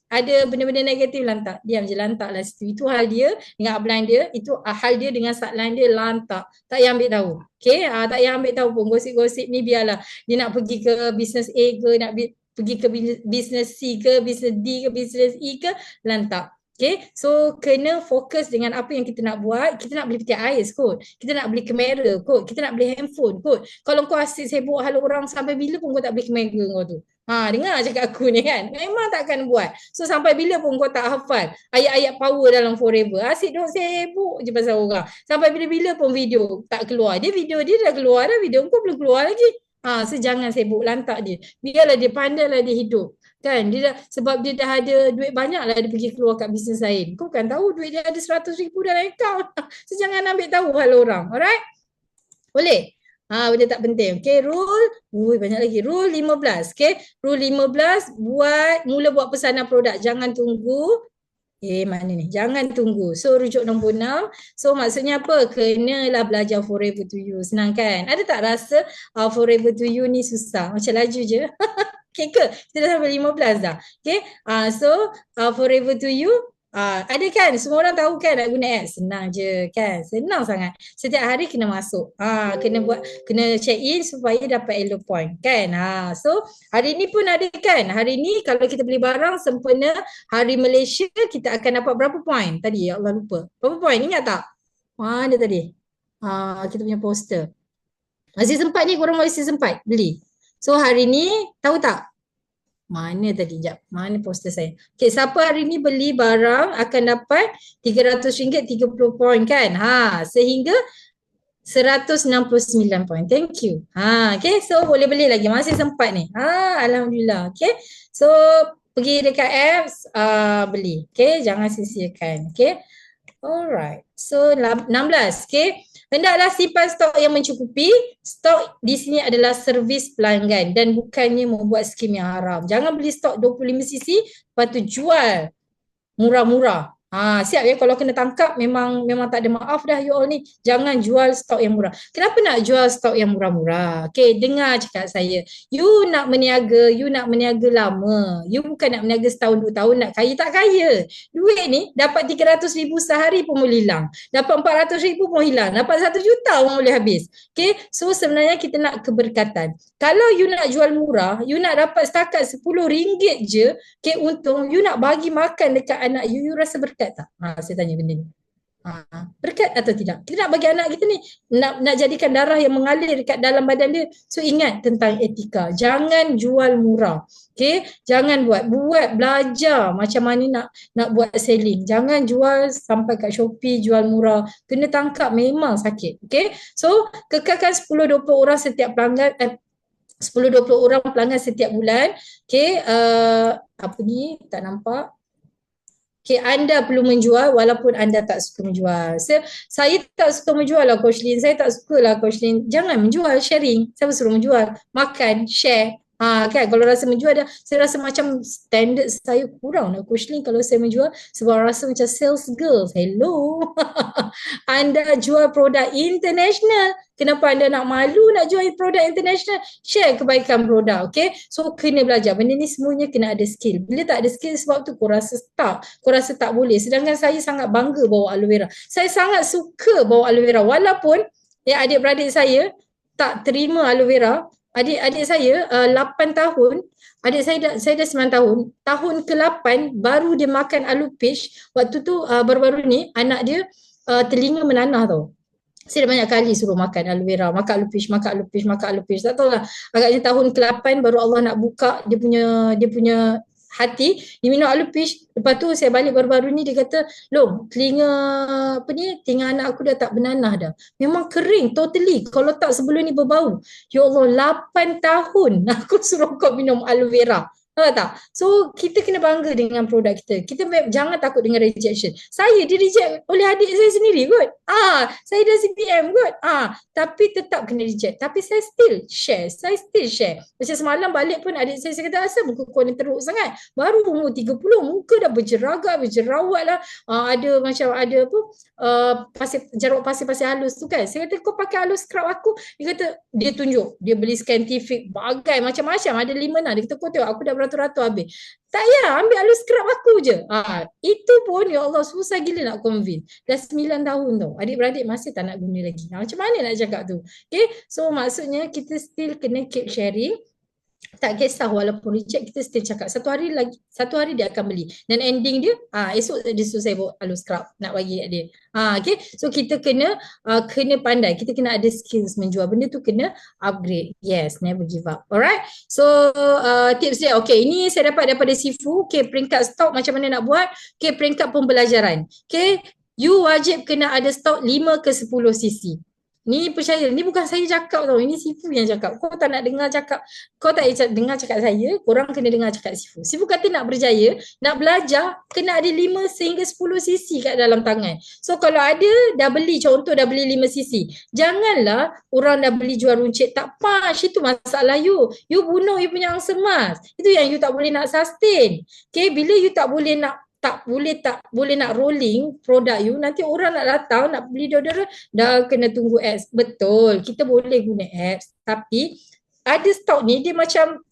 ada benda-benda negatif lantak. Diam je, lantak lah situ. Itu hal dia dengan upline dia. Itu hal dia dengan subline dia, lantak. Tak payah ambil tahu. Okay? Tak payah ambil tahu pun. Gosip-gosip ni biarlah. Dia nak pergi ke business A ke, nak pergi ke business C ke, business D ke, business E ke, lantak. Okay, so kena fokus dengan apa yang kita nak buat. Kita nak beli peti ais kot, kita nak beli kamera kot, kita nak beli handphone kot. Kalau kau asyik sibuk hal orang, sampai bila pun kau tak beli kamera kau tu? Dengar cakap aku ni kan, memang takkan buat. So sampai bila pun kau tak hafal ayat-ayat power dalam Forever, asyik duk sibuk je pasal orang. Sampai bila-bila pun video tak keluar. Video dia dah keluar dah, video kau belum keluar lagi. So jangan sibuk, lantak dia. Biarlah dia, pandailah dia hidup. Kan, sebab dia dah ada duit banyak lah, dia pergi keluar kat bisnes lain. Kau kan tahu duit dia ada 100,000 dalam akaun. So jangan ambil tahu hal orang. Alright? Boleh? Benda tak penting. Okay, rule. Banyak lagi. Rule 15. Okay, rule 15. Mula buat pesanan produk. Jangan tunggu. Mana ni? Jangan tunggu. So rujuk nombor 6. So maksudnya apa? Kenalah belajar Forever to You. Senang kan? Ada tak rasa Forever to You ni susah? Macam laju je. Okay ke? Kita dah sampai 15 dah. Okay. So Forever to You. Ada kan? Semua orang tahu kan nak guna apps? Senang je kan? Senang sangat. Setiap hari kena masuk. Kena check in supaya dapat elo point kan? So hari ni pun ada kan? Hari ni kalau kita beli barang sempena Hari Malaysia, kita akan dapat berapa point? Tadi ya Allah lupa. Berapa point? Ingat tak? Mana tadi? Kita punya poster. Masih sempat ni, korang masih sempat beli. So hari ni tahu tak? Mana tadi? Sekejap. Mana poster saya? Okay, siapa hari ni beli barang akan dapat RM300 30 point kan? Sehingga 169 point. Thank you. Okay, so boleh beli lagi. Masih sempat ni. Alhamdulillah. Okay, so pergi dekat apps, beli. Okay, jangan sia-siakan. Okay, alright. So 16. Okay. Hendaklah simpan stok yang mencukupi. Stok di sini adalah servis pelanggan dan bukannya membuat skim yang haram. Jangan beli stok 25cc, lepas tu jual murah-murah. Siap ya, kalau kena tangkap memang tak ada maaf dah you all ni. Jangan jual stok yang murah. Kenapa nak jual stok yang murah-murah? Okay, dengar cakap saya. You nak meniaga lama. You bukan nak meniaga setahun 2 tahun nak kaya, tak kaya. Duit ni dapat 300,000 sehari pun boleh hilang. Dapat 400,000 pun hilang. Dapat 1 juta pun boleh habis. Okay, so sebenarnya kita nak keberkatan. Kalau you nak jual murah, you nak dapat setakat RM10 je, okay, untung, you nak bagi makan dekat anak you, you rasa berkat tak? Saya tanya benda ni. Berkat atau tidak? Kita nak bagi anak kita ni, nak jadikan darah yang mengalir dekat dalam badan dia. So ingat tentang etika. Jangan jual murah. Okay? Jangan buat belajar macam mana nak buat selling. Jangan jual sampai kat Shopee jual murah. Kena tangkap memang sakit. Okay? So kekalkan 10-20 orang setiap pelanggan, 10-20 orang pelanggan setiap bulan. Okay, apa ni, tak nampak. Okay, anda perlu menjual walaupun anda tak suka menjual. Saya tak suka menjual lah Coach Lin. Saya tak suka lah Coach Lin. Jangan menjual, sharing. Siapa suruh menjual? Makan, share. Kan, kalau rasa menjual dah, saya rasa macam standard saya kurang lah Coach Lin kalau saya menjual, sebab rasa macam sales girls. Hello. Anda jual produk international. Kenapa anda nak malu nak jual produk international? Share kebaikan produk, okay? So, kena belajar. Benda ni semuanya kena ada skill. Bila tak ada skill, sebab tu kau rasa stuck. Kau rasa tak boleh. Sedangkan saya sangat bangga bawa aloe vera. Saya sangat suka bawa aloe vera. Walaupun adik-beradik saya tak terima aloe vera. Adik saya 8 tahun, adik saya dah 9 tahun. Tahun ke-8 baru dia makan aloe peach. Waktu tu baru-baru ni anak dia telinga menanah tau. Saya dah banyak kali suruh makan aloe vera, makan aloe peach, makan aloe peach, makan aloe peach. Tak tahulah, agaknya tahun ke-8 baru Allah nak buka dia punya hati, dia minum aloe peach. Lepas tu saya balik baru-baru ni, dia kata, Long, telinga anak aku dah tak bernanah dah. Memang kering totally. Kalau tak sebelum ni berbau. Ya Allah, 8 tahun aku suruh kau minum aloe vera. Tahu tak? So, kita kena bangga dengan produk kita. Kita jangan takut dengan rejection. Saya di-reject oleh adik saya sendiri kot. Saya dah CPM kot. Tapi tetap kena reject. Tapi saya still share. Macam semalam balik pun adik saya kata, asal muka kau ni teruk sangat? Baru umur 30, muka dah berjerawat lah. Ada jerawat pasir-pasir halus tu kan. Saya kata, kau pakai halus scrub aku. Dia tunjuk. Dia beli scientific, bagai macam-macam. Ada 5 Dia kata, kau tengok aku dah beratus-ratus habis. Tak payah, ambil halus scrub aku je. Itu pun, ya Allah, susah gila nak convince. Dah 9 tahun tau. Adik-beradik masih tak nak guna lagi. Macam mana nak cakap tu? Okay, so maksudnya kita still kena keep sharing. Tak kisah walaupun reject, kita still cakap satu hari dia akan beli, dan ending dia esok dia suruh saya bawa halus scrub nak bagi kat dia. Okay, so kita kena pandai, kita kena ada skills menjual benda tu, kena upgrade. Yes, never give up. Alright, so tips dia, okay, ini saya dapat daripada Sifu. Okay, peringkat stok macam mana nak buat. Okay, peringkat pembelajaran. Okay, you wajib kena ada stok 5 ke 10 cc. Ni percaya, ni bukan saya cakap tau, ini Sifu yang cakap. Kau tak nak dengar cakap, kau tak dengar cakap saya, korang kena dengar cakap Sifu. Sifu kata nak berjaya, nak belajar, kena ada 5 sehingga 10 cc kat dalam tangan. So kalau ada, dah beli, contoh dah beli 5 cc. Janganlah orang dah beli jual runcit, tak pas, itu masalah you. You bunuh you punya angsa emas. Itu yang you tak boleh nak sustain. Okay, bila you tak boleh nak rolling produk you, nanti orang nak datang nak beli deodorant, dah kena tunggu ads. Betul, kita boleh guna ads, tapi ada stok ni dia macam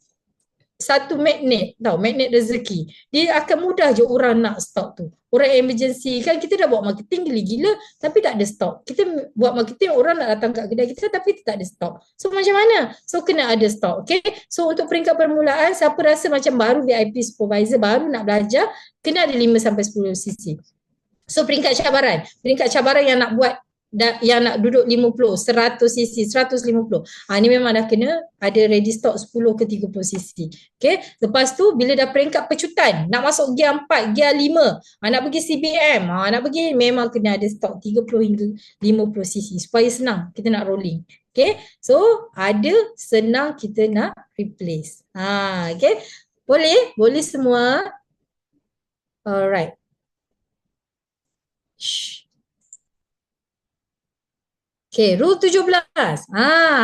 satu magnet tau, magnet rezeki. Dia akan mudah je orang nak stok tu. Orang emergency, kan kita dah buat marketing gila-gila tapi tak ada stok. Kita buat marketing, orang nak datang kat kedai kita tapi tak ada stok. So macam mana? So kena ada stok. Okay, so untuk peringkat permulaan, siapa rasa macam baru VIP supervisor, baru nak belajar, kena ada 5-10 cc. So peringkat cabaran yang nak buat, yang nak duduk 50, 100 cc, 150. Ni memang dah kena ada ready stock 10 ke 30 cc. Okay, lepas tu bila dah peringkat pecutan, nak masuk gear 4, gear 5, nak pergi CBM, nak pergi, memang kena ada stok 30 hingga 50 cc supaya senang kita nak rolling. Okay, so ada senang kita nak replace. Okay, boleh semua. Alright. Okay, rule 17.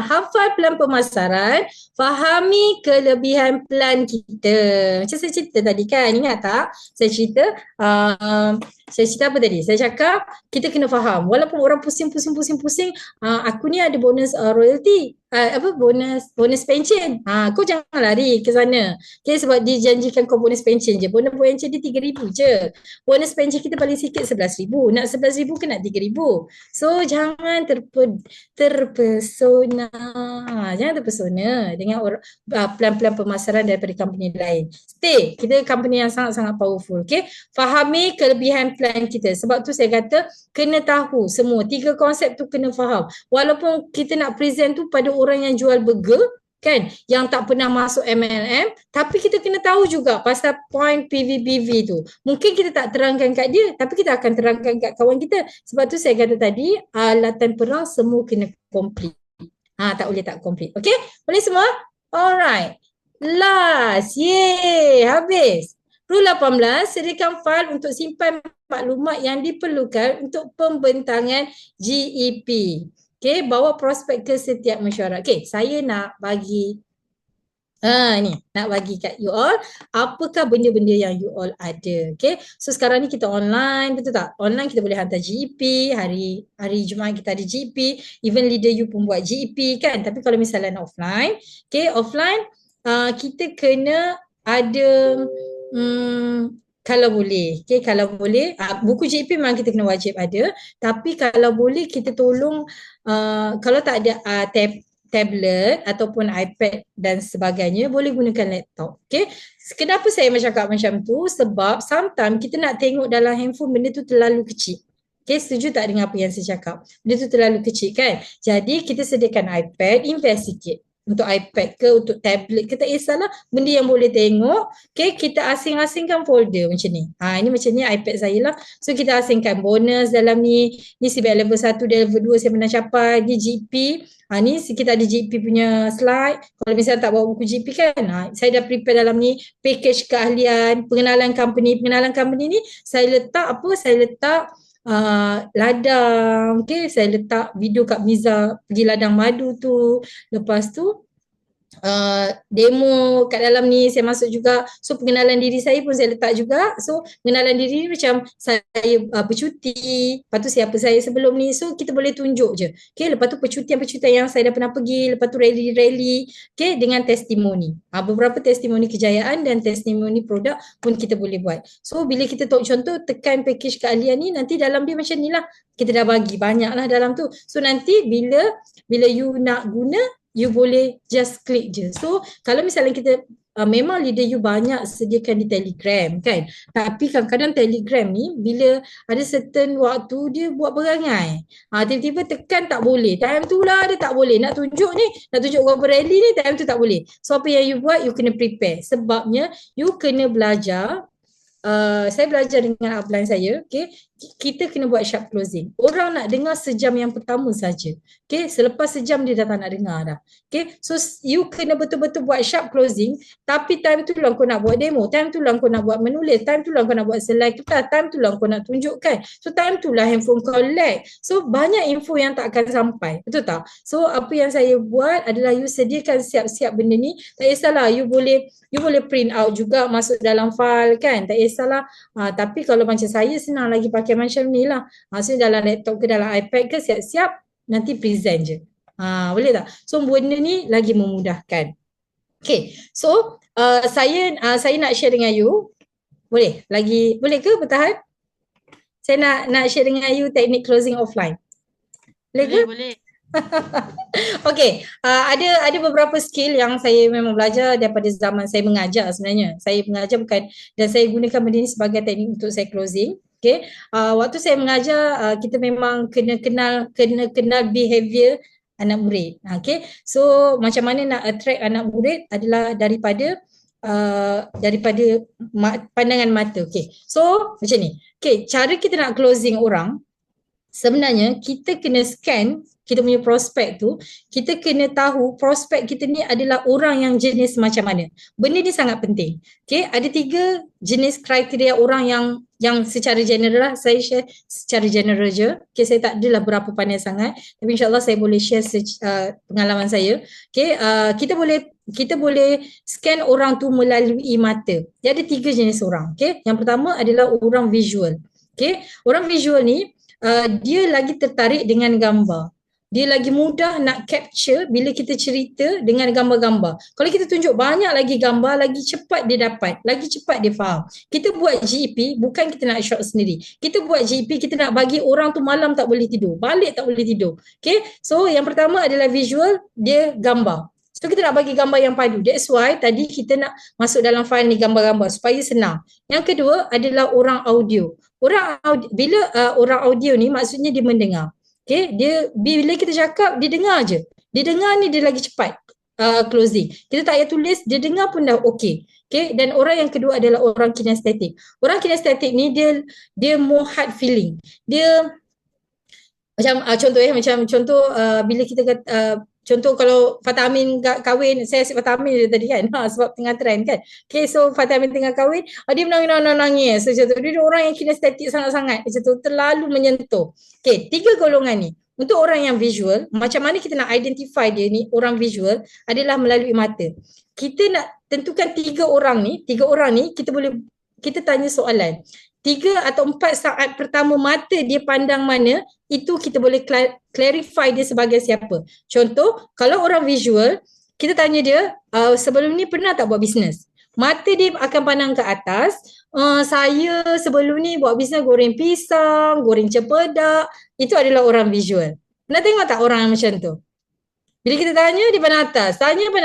Hafal plan pemasaran, fahami kelebihan plan kita. Macam saya cerita tadi kan, ingat tak? Saya cerita Saya cerita apa tadi? Saya cakap kita kena faham. Walaupun orang pusing, aku ni ada bonus royalty. Bonus pension. Kau jangan lari ke sana. Okay, sebab dijanjikan kau bonus pension je. Bonus pension dia 3,000 je. Bonus pension kita paling sikit 11,000. Nak 11,000 ke nak 3,000. So jangan terpesona. Jangan terpesona dengan plan-plan pemasaran daripada company lain. Stay. Kita company yang sangat-sangat powerful. Okay. Fahami kelebihan plan kita. Sebab tu saya kata kena tahu semua. 3 konsep tu kena faham. Walaupun kita nak present tu pada orang yang jual burger, kan, yang tak pernah masuk MLM, tapi kita kena tahu juga pasal point PVPV tu. Mungkin kita tak terangkan kat dia, tapi kita akan terangkan kat kawan kita. Sebab tu saya kata tadi, alatan perang semua kena complete. Tak boleh tak complete. Okay? Boleh semua? Alright. Last. Yeay. Habis. Rule 18, sediakan fail untuk simpan maklumat yang diperlukan untuk pembentangan GEP. Okay, bawa prospek ke setiap mesyuarat. Okay, saya nak bagi nak bagi kat you all apakah benda-benda yang you all ada. Okay, so sekarang ni kita online, betul tak? Online kita boleh hantar GEP, hari Jumaat kita ada GEP, even leader you pun buat GEP kan. Tapi kalau misalnya offline, okay, offline kita kena ada kalau boleh, okay, kalau boleh buku GEP memang kita kena wajib ada, tapi kalau boleh kita tolong kalau tak ada tablet ataupun iPad dan sebagainya, boleh gunakan laptop. Okay, kenapa saya cakap macam tu? Sebab sometimes kita nak tengok dalam handphone benda tu terlalu kecil. Okay, setuju tak dengan apa yang saya cakap? Benda tu terlalu kecil kan? Jadi kita sediakan iPad, invest sikit. Untuk iPad ke, untuk tablet ke, tak kisahlah, benda yang boleh tengok. Okay, kita asing-asingkan folder macam ni. Ini macam ni iPad saya lah. So kita asingkan bonus dalam ni. Ni CBL level 1 dan level 2 saya pernah capai. Ni GP. Ni kita ada GP punya slide. Kalau misalnya tak bawa buku GP kan, saya dah prepare dalam ni package keahlian, pengenalan company. Pengenalan company ni saya letak ladang, okay, saya letak video Kak Miza pergi ladang madu tu. Lepas tu demo kat dalam ni saya masuk juga. So pengenalan diri saya pun saya letak juga. So pengenalan diri ni macam saya bercuti, lepas tu siapa saya sebelum ni. So kita boleh tunjuk je. Okay, lepas tu percutian-percutian yang saya dah pernah pergi. Lepas tu rally-rally, okay, dengan testimoni. Beberapa testimoni kejayaan dan testimoni produk pun kita boleh buat. So bila kita contoh tekan package keahlian ni, nanti dalam dia macam ni lah. Kita dah bagi banyak lah dalam tu. So nanti bila you nak guna, you boleh just klik je. So kalau misalnya kita memang leader you banyak sediakan di Telegram kan, tapi kadang-kadang Telegram ni bila ada certain waktu dia buat perangai, tiba-tiba tekan tak boleh, time tu lah dia tak boleh, nak tunjuk berapa rally ni, time tu tak boleh. So apa yang you buat, you kena prepare. Sebabnya you kena belajar. Saya belajar dengan upline saya, okay, kita kena buat sharp closing. Orang nak dengar sejam yang pertama saja. Okay, selepas sejam dia dah tak nak dengar dah. Okay, so you kena betul-betul buat sharp closing, tapi time tu lah kau nak buat demo, time tu lah kau nak buat menulis, time tu lah kau nak buat slide kertas, time tu lah kau nak tunjukkan. So time tu lah handphone kau lag. So banyak info yang tak akan sampai. Betul tak? So apa yang saya buat adalah you sediakan siap-siap benda ni. Tak kisahlah, you boleh print out juga masuk dalam file kan, tak kisahlah. Tapi kalau macam saya senang lagi pakai macam ni lah. Maksudnya dalam laptop ke dalam iPad ke, siap-siap nanti present je. Boleh tak? So benda ni lagi memudahkan. Okay, so saya nak share dengan you. Boleh ke bertahan? Saya nak share dengan you teknik closing offline. Boleh ke?
Boleh.
Okay, ada beberapa skill yang saya memang belajar daripada zaman saya mengajar sebenarnya. Saya mengajar bukan, dan saya gunakan benda ni sebagai teknik untuk saya closing. Okay, waktu saya mengajar, kita memang kena kenal behavior anak murid. Okay, so macam mana nak attract anak murid adalah daripada pandangan mata. Okay, so macam ni. Okay, cara kita nak closing orang, sebenarnya kita kena scan kita punya prospek tu, kita kena tahu prospek kita ni adalah orang yang jenis macam mana. Benda ni sangat penting. Okay, ada 3 jenis kriteria orang yang secara general lah, saya share secara general je. Okay, saya tak adalah berapa pandai sangat, tapi insyaAllah saya boleh share pengalaman saya. Okay, kita boleh scan orang tu melalui mata. Dia ada 3 jenis orang. Okay, yang pertama adalah orang visual. Okay, orang visual ni dia lagi tertarik dengan gambar. Dia lagi mudah nak capture bila kita cerita dengan gambar-gambar. Kalau kita tunjuk banyak lagi gambar, lagi cepat dia dapat, lagi cepat dia faham. Kita buat GEP bukan kita nak shot sendiri. Kita buat GEP, kita nak bagi orang tu malam tak boleh tidur, balik tak boleh tidur. Okay, so yang pertama adalah visual, dia gambar. So kita nak bagi gambar yang padu. That's why tadi kita nak masuk dalam file ni gambar-gambar supaya senang. Yang kedua adalah orang audio. Bila orang audio ni maksudnya dia mendengar. Okay, dia bila kita cakap dia dengar je. Dia dengar ni dia lagi cepat closing. Kita tak payah tulis, dia dengar pun dah okey. Okay, dan orang yang kedua adalah orang kinestetik. Orang kinestetik ni dia more hard feeling. Dia macam contoh bila kita kata contoh kalau Fatah Amin kahwin, saya asyik Fatah Amin tadi kan, sebab tengah trend kan. Okay, so Fatah Amin tengah kahwin, dia menangis. So, macam tu. Dia orang yang kinestetik sangat-sangat, macam tu, terlalu menyentuh. Okay, 3 golongan ni. Untuk orang yang visual, macam mana kita nak identify dia ni, orang visual, adalah melalui mata. Kita nak tentukan 3 orang ni, kita tanya soalan. 3 atau 4 saat pertama mata dia pandang mana, itu kita boleh clarify dia sebagai siapa. Contoh, kalau orang visual, kita tanya dia, sebelum ni pernah tak buat bisnes? Mata dia akan pandang ke atas, saya sebelum ni buat bisnes goreng pisang, goreng cempedak, itu adalah orang visual. Pernah tengok tak orang yang macam tu? Bila kita tanya, dia pandang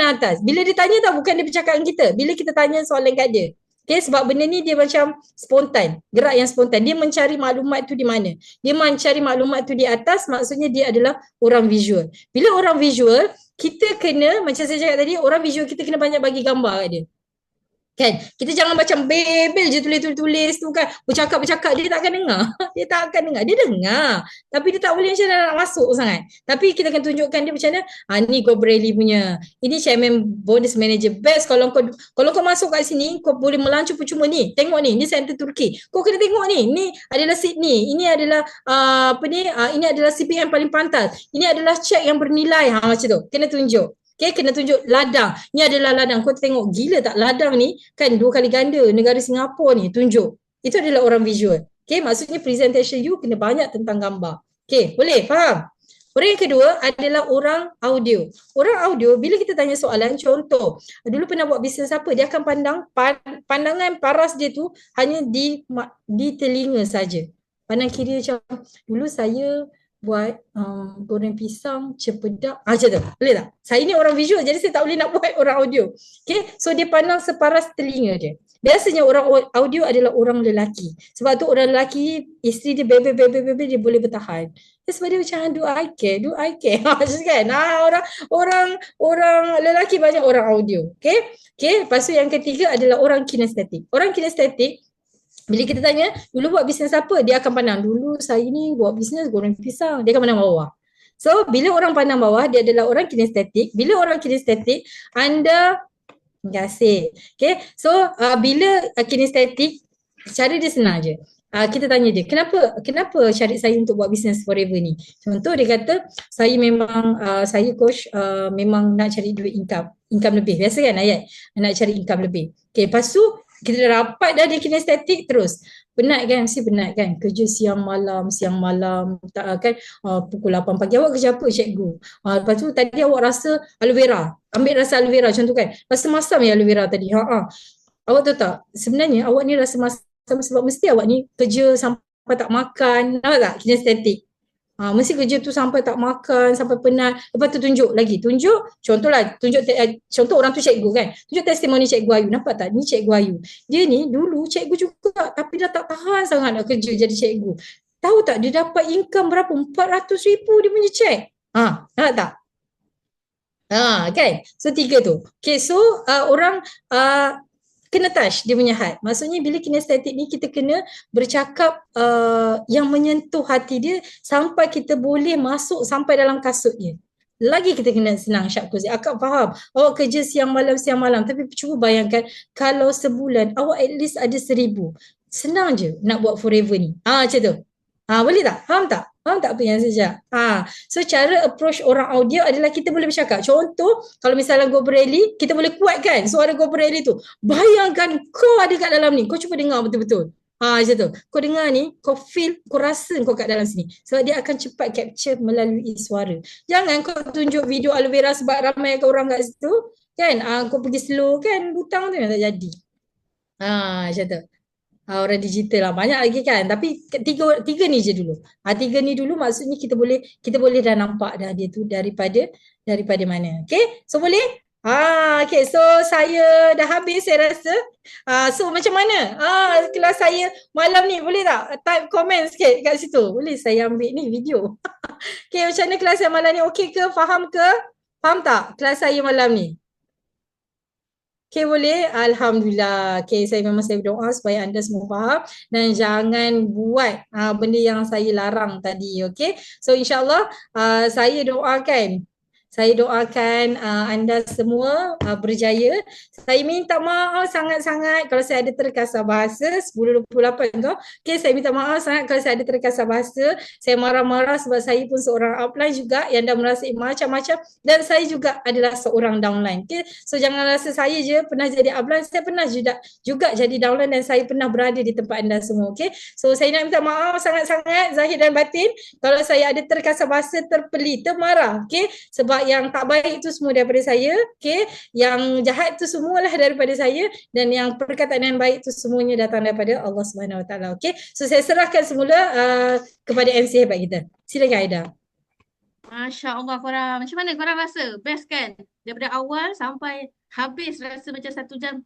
atas. Bila dia tanya tak, bukan dia bercakap dengan kita. Bila kita tanya soalan kat dia. Okay, sebab benda ni dia macam spontan, gerak yang spontan. Dia mencari maklumat tu di mana. Dia mencari maklumat tu di atas, maksudnya dia adalah orang visual. Bila orang visual, kita kena, macam saya cakap tadi, orang visual kita kena banyak bagi gambar kat dia. Kan, kita jangan macam bebel je tulis tu kan, bercakap dia tak akan dengar. Dia dengar, tapi dia tak boleh macam nak masuk sangat. Tapi kita akan tunjukkan dia macam mana, ni Gobrelli punya, ini chairman bonus manager best. Kalau kau masuk kat sini, kau boleh melancur percuma ni. Tengok ni center Turki, kau kena tengok ni adalah Sydney, ini adalah ini adalah CPM paling pantas, ini adalah cek yang bernilai, macam tu, kena tunjuk. Okay, kena tunjuk ladang. Ni adalah ladang. Kau tengok gila tak ladang ni kan 2 kali ganda negara Singapura ni, tunjuk. Itu adalah orang visual. Okay, maksudnya presentation you kena banyak tentang gambar. Okay, boleh faham? Orang yang kedua adalah orang audio. Orang audio bila kita tanya soalan, contoh, dulu pernah buat bisnes apa, dia akan pandang pandangan paras dia tu hanya di telinga saja. Pandang kiri macam dulu saya buat goreng pisang, cempedak, macam tu, boleh tak? Saya ni orang visual, jadi saya tak boleh nak buat orang audio. Okay, so dia pandang separas telinga dia. Biasanya orang audio adalah orang lelaki. Sebab tu orang lelaki, isteri dia bebe, dia boleh bertahan. Sebab dia macam, do I care? Macam kan? Orang lelaki banyak orang audio. Okay, lepas tu yang ketiga adalah orang kinestetik. Orang kinestetik, bila kita tanya, dulu buat bisnes apa? Dia akan pandang, dulu saya ni buat bisnes goreng pisang. Dia akan pandang bawah. So, bila orang pandang bawah, dia adalah orang kinestetik. Bila orang kinestetik, anda asyik. Okay, so bila kinestetik, cara dia senang je. Kita tanya dia, kenapa cari saya untuk buat bisnes forever ni? Contoh dia kata, saya memang, saya coach memang nak cari duit income lebih. Biasa kan ayat, nak cari income lebih. Okay, lepas tu, kita dah rapat dah dia kinestetik terus. Penat kan? Mesti penat kan? Kerja siang malam, tak kan? Pukul 8 pagi. Awak kerja apa cikgu? Lepas tu tadi awak rasa aloe vera. Ambil rasa aloe vera contoh kan? Rasa masam ya aloe vera tadi. Awak tahu tak? Sebenarnya awak ni rasa masam sebab mesti awak ni kerja sampai tak makan. Nampak tak? Kinestetik. Mesti kerja tu sampai tak makan, sampai penat. Lepas tu tunjuk lagi. Contoh orang tu cikgu kan. Tunjuk testimoni cikgu Ayu. Nampak tak? Ni cikgu Ayu. Dia ni dulu cikgu juga tapi dah tak tahan sangat nak kerja jadi cikgu. Tahu tak dia dapat income berapa? 400,000 dia punya cek. Nampak tak? Kan? So 3 tu. Okay, so orang kena touch dia punya heart. Maksudnya bila kinestetik ni kita kena bercakap yang menyentuh hati dia sampai kita boleh masuk sampai dalam kasut dia. Lagi kita kena senang sharp closing. Akak faham awak kerja siang malam tapi cuba bayangkan kalau sebulan awak at least ada 1,000. Senang je nak buat forever ni. Macam tu. Boleh tak? Faham tak? Faham tak apa yang saya cakap? So cara approach orang audio adalah kita boleh bercakap. Contoh, kalau misalnya Gobrelli, kita boleh kuatkan suara Gobrelli tu. Bayangkan kau ada kat dalam ni, kau cuba dengar betul-betul. Macam tu. Kau dengar ni, kau feel, kau rasa kau kat dalam sini. Sebab dia akan cepat capture melalui suara. Jangan kau tunjuk video aloe vera sebab ramai orang kat situ. Kan? Kau pergi slow kan, butang tu yang tak jadi. Macam tu. Orang digital lah. Banyak lagi kan. Tapi tiga ni je dulu. Tiga ni dulu maksudnya kita boleh dah nampak dah dia tu daripada mana. Okay? So boleh? Okay. So saya dah habis saya rasa. So macam mana? Kelas saya malam ni boleh tak? Type komen sikit kat situ. Boleh saya ambil ni video. Okay, macam mana kelas saya malam ni? Okay ke? Faham ke? Faham tak kelas saya malam ni? Okay, boleh? Alhamdulillah. Okay, saya berdoa supaya anda semua faham dan jangan buat benda yang saya larang tadi. Okay, so insyaAllah saya doakan anda semua berjaya. Saya minta maaf sangat-sangat kalau saya ada terkasar bahasa 10.28 tu. Okay, saya minta maaf sangat kalau saya ada terkasar bahasa. Saya marah-marah sebab saya pun seorang upline juga yang dah merasai macam-macam dan saya juga adalah seorang downline. Okay, so jangan rasa saya je pernah jadi upline, saya pernah juga jadi downline dan saya pernah berada di tempat anda semua. Okay, so saya nak minta maaf sangat-sangat zahir dan batin kalau saya ada terkasar bahasa, terpeli, termarah. Okay, sebab yang tak baik itu semua daripada saya, okay? Yang jahat itu semualah daripada saya dan yang perkataan yang baik itu semuanya datang daripada Allah Subhanahu Wa Taala. Okay? So saya serahkan semula kepada MC hebat kita. Silakan Aida.
Masya Allah korang. Macam mana korang rasa? Best kan? Daripada awal sampai habis rasa macam 1.5 jam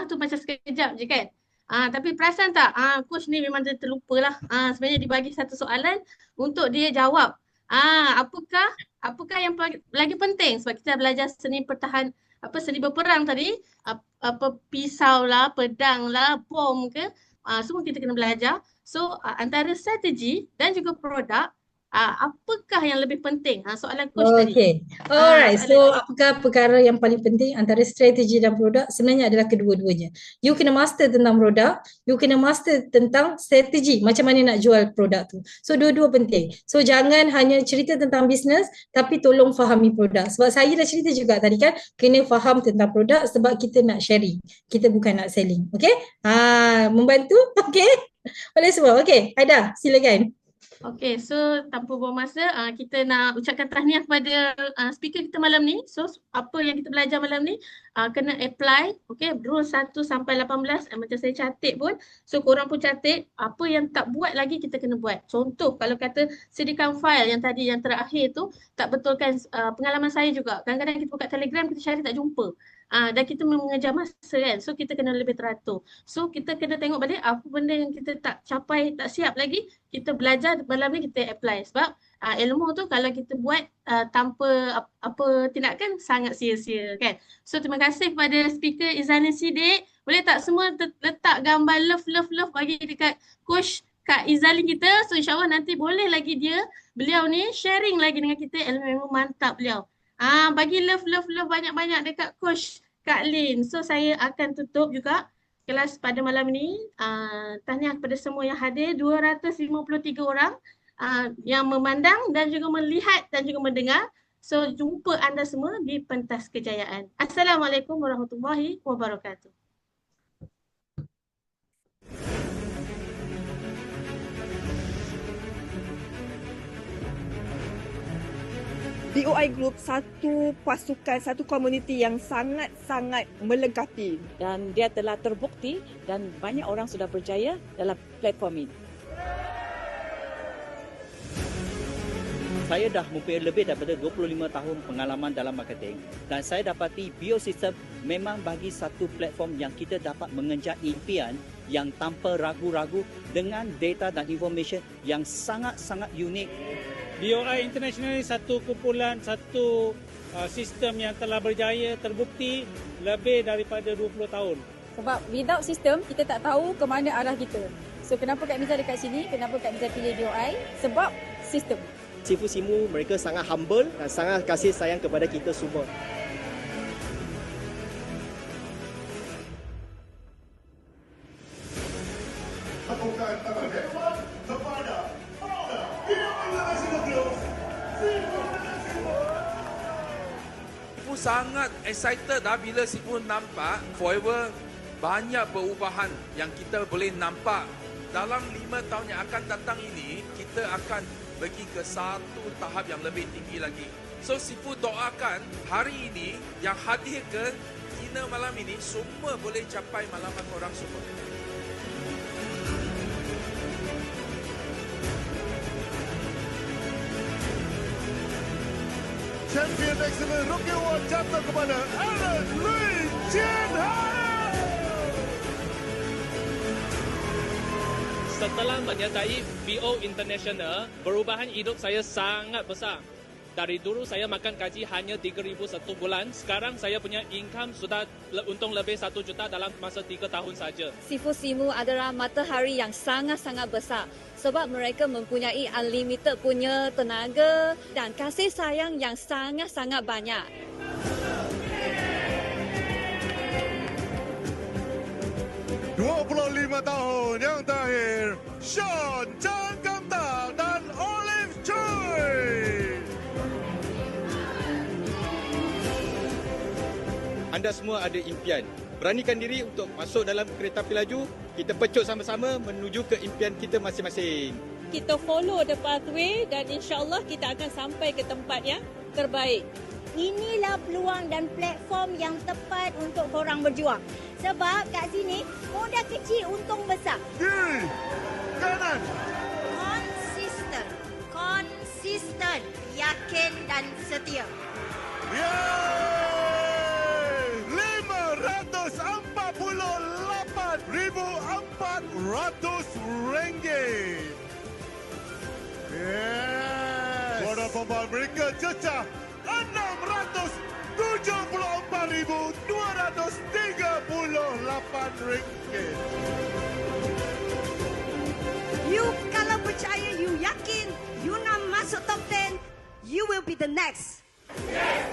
tu macam sekejap je kan? Tapi perasan tak? Coach ni memang dia terlupalah. Sebenarnya dibagi satu soalan untuk dia jawab. Apakah yang lagi penting sebab kita belajar seni berperang tadi, pisau lah, pedang lah, bom ke, semua kita kena belajar. So antara strategi dan juga produk, apakah yang lebih penting? Soalan coach tadi.
Okay. Alright. So apakah perkara yang paling penting antara strategi dan produk? Sebenarnya adalah kedua-duanya. You kena master tentang produk, you kena master tentang strategi macam mana nak jual produk tu. So dua-dua penting. So jangan hanya cerita tentang bisnes tapi tolong fahami produk. Sebab saya dah cerita juga tadi kan, kena faham tentang produk sebab kita nak sharing. Kita bukan nak selling. Okay? Membantu? Okay? Boleh semua? Okay. Aida, silakan.
Okay, so tanpa buang masa, kita nak ucapkan tahniah kepada speaker kita malam ni. So, apa yang kita belajar malam ni, kena apply, okay, rule 1 sampai 18, macam saya catat pun. So, korang pun catat, apa yang tak buat lagi kita kena buat. Contoh, kalau kata sediakan file yang tadi, yang terakhir tu, tak betulkan pengalaman saya juga. Kadang-kadang kita buka Telegram, kita cari tak jumpa. Dan kita mengejar masa kan, so kita kena lebih teratur. So kita kena tengok balik apa benda yang kita tak capai, tak siap lagi, kita belajar malam ni kita apply. Sebab ilmu tu kalau kita buat tanpa apa tindakan sangat sia-sia kan. So terima kasih kepada speaker Izzanin Siddiq. Boleh tak semua letak gambar love bagi dekat coach Kak Izzalin kita. So insyaAllah nanti boleh lagi beliau ni sharing lagi dengan kita, ilmu mantap beliau. Bagi love banyak-banyak dekat coach Kak Lin. So saya akan tutup juga kelas pada malam ni. Tahniah kepada semua yang hadir, 253 orang yang memandang dan juga melihat dan juga mendengar. So jumpa anda semua di pentas kejayaan. Assalamualaikum warahmatullahi wabarakatuh.
DOI Group satu pasukan, satu komuniti yang sangat-sangat melengkapi.
Dan dia telah terbukti dan banyak orang sudah berjaya dalam platform ini.
Saya dah mempunyai lebih daripada 25 tahun pengalaman dalam marketing dan saya dapati Biosystem memang bagi satu platform yang kita dapat mengejar impian yang tanpa ragu-ragu dengan data dan information yang sangat-sangat unik.
DOI International ini satu kumpulan, satu sistem yang telah berjaya terbukti lebih daripada 20 tahun.
Sebab without sistem, kita tak tahu ke mana arah kita. So kenapa Kak Miza dekat sini, kenapa Kak Miza pilih DOI? Sebab sistem.
Sifu Simu mereka sangat humble dan sangat kasih sayang kepada kita semua.
Sifu sangat excited bila Sifu nampak Forever banyak perubahan yang kita boleh nampak dalam 5 tahun yang akan datang ini, kita akan pergi ke satu tahap yang lebih tinggi lagi. So Sifu doakan hari ini yang hadir ke dinner malam ini semua boleh capai malaman korang semua.
Champion Excellent Rookie Award jatuh kepada Alan Lee Chin Hai.
Setelah menyertai BO International, perubahan hidup saya sangat besar. Dari dulu saya makan gaji hanya 3,000 satu bulan. Sekarang saya punya income sudah untung lebih 1 juta dalam masa 3 tahun saja.
Sifu Simu adalah matahari yang sangat-sangat besar. Sebab mereka mempunyai unlimited punya tenaga dan kasih sayang yang sangat-sangat banyak.
...25 tahun yang terakhir, Sean Chan Kamtal dan Olive Choi.
Anda semua ada impian. Beranikan diri untuk masuk dalam kereta api laju. Kita pecut sama-sama menuju ke impian kita masing-masing.
Kita follow the pathway dan insya-Allah kita akan sampai ke tempat yang terbaik.
Inilah peluang dan platform yang tepat untuk korang berjuang. Sebab kat sini modal kecil untung besar.
Kiri, kanan.
Konsisten, yakin dan setia.
Yeay! RM48,400. Yes! Modal pembal mereka cecah RM674,238.
You kalau percaya, you yakin, you nak masuk top 10, you will be the next.
Yes,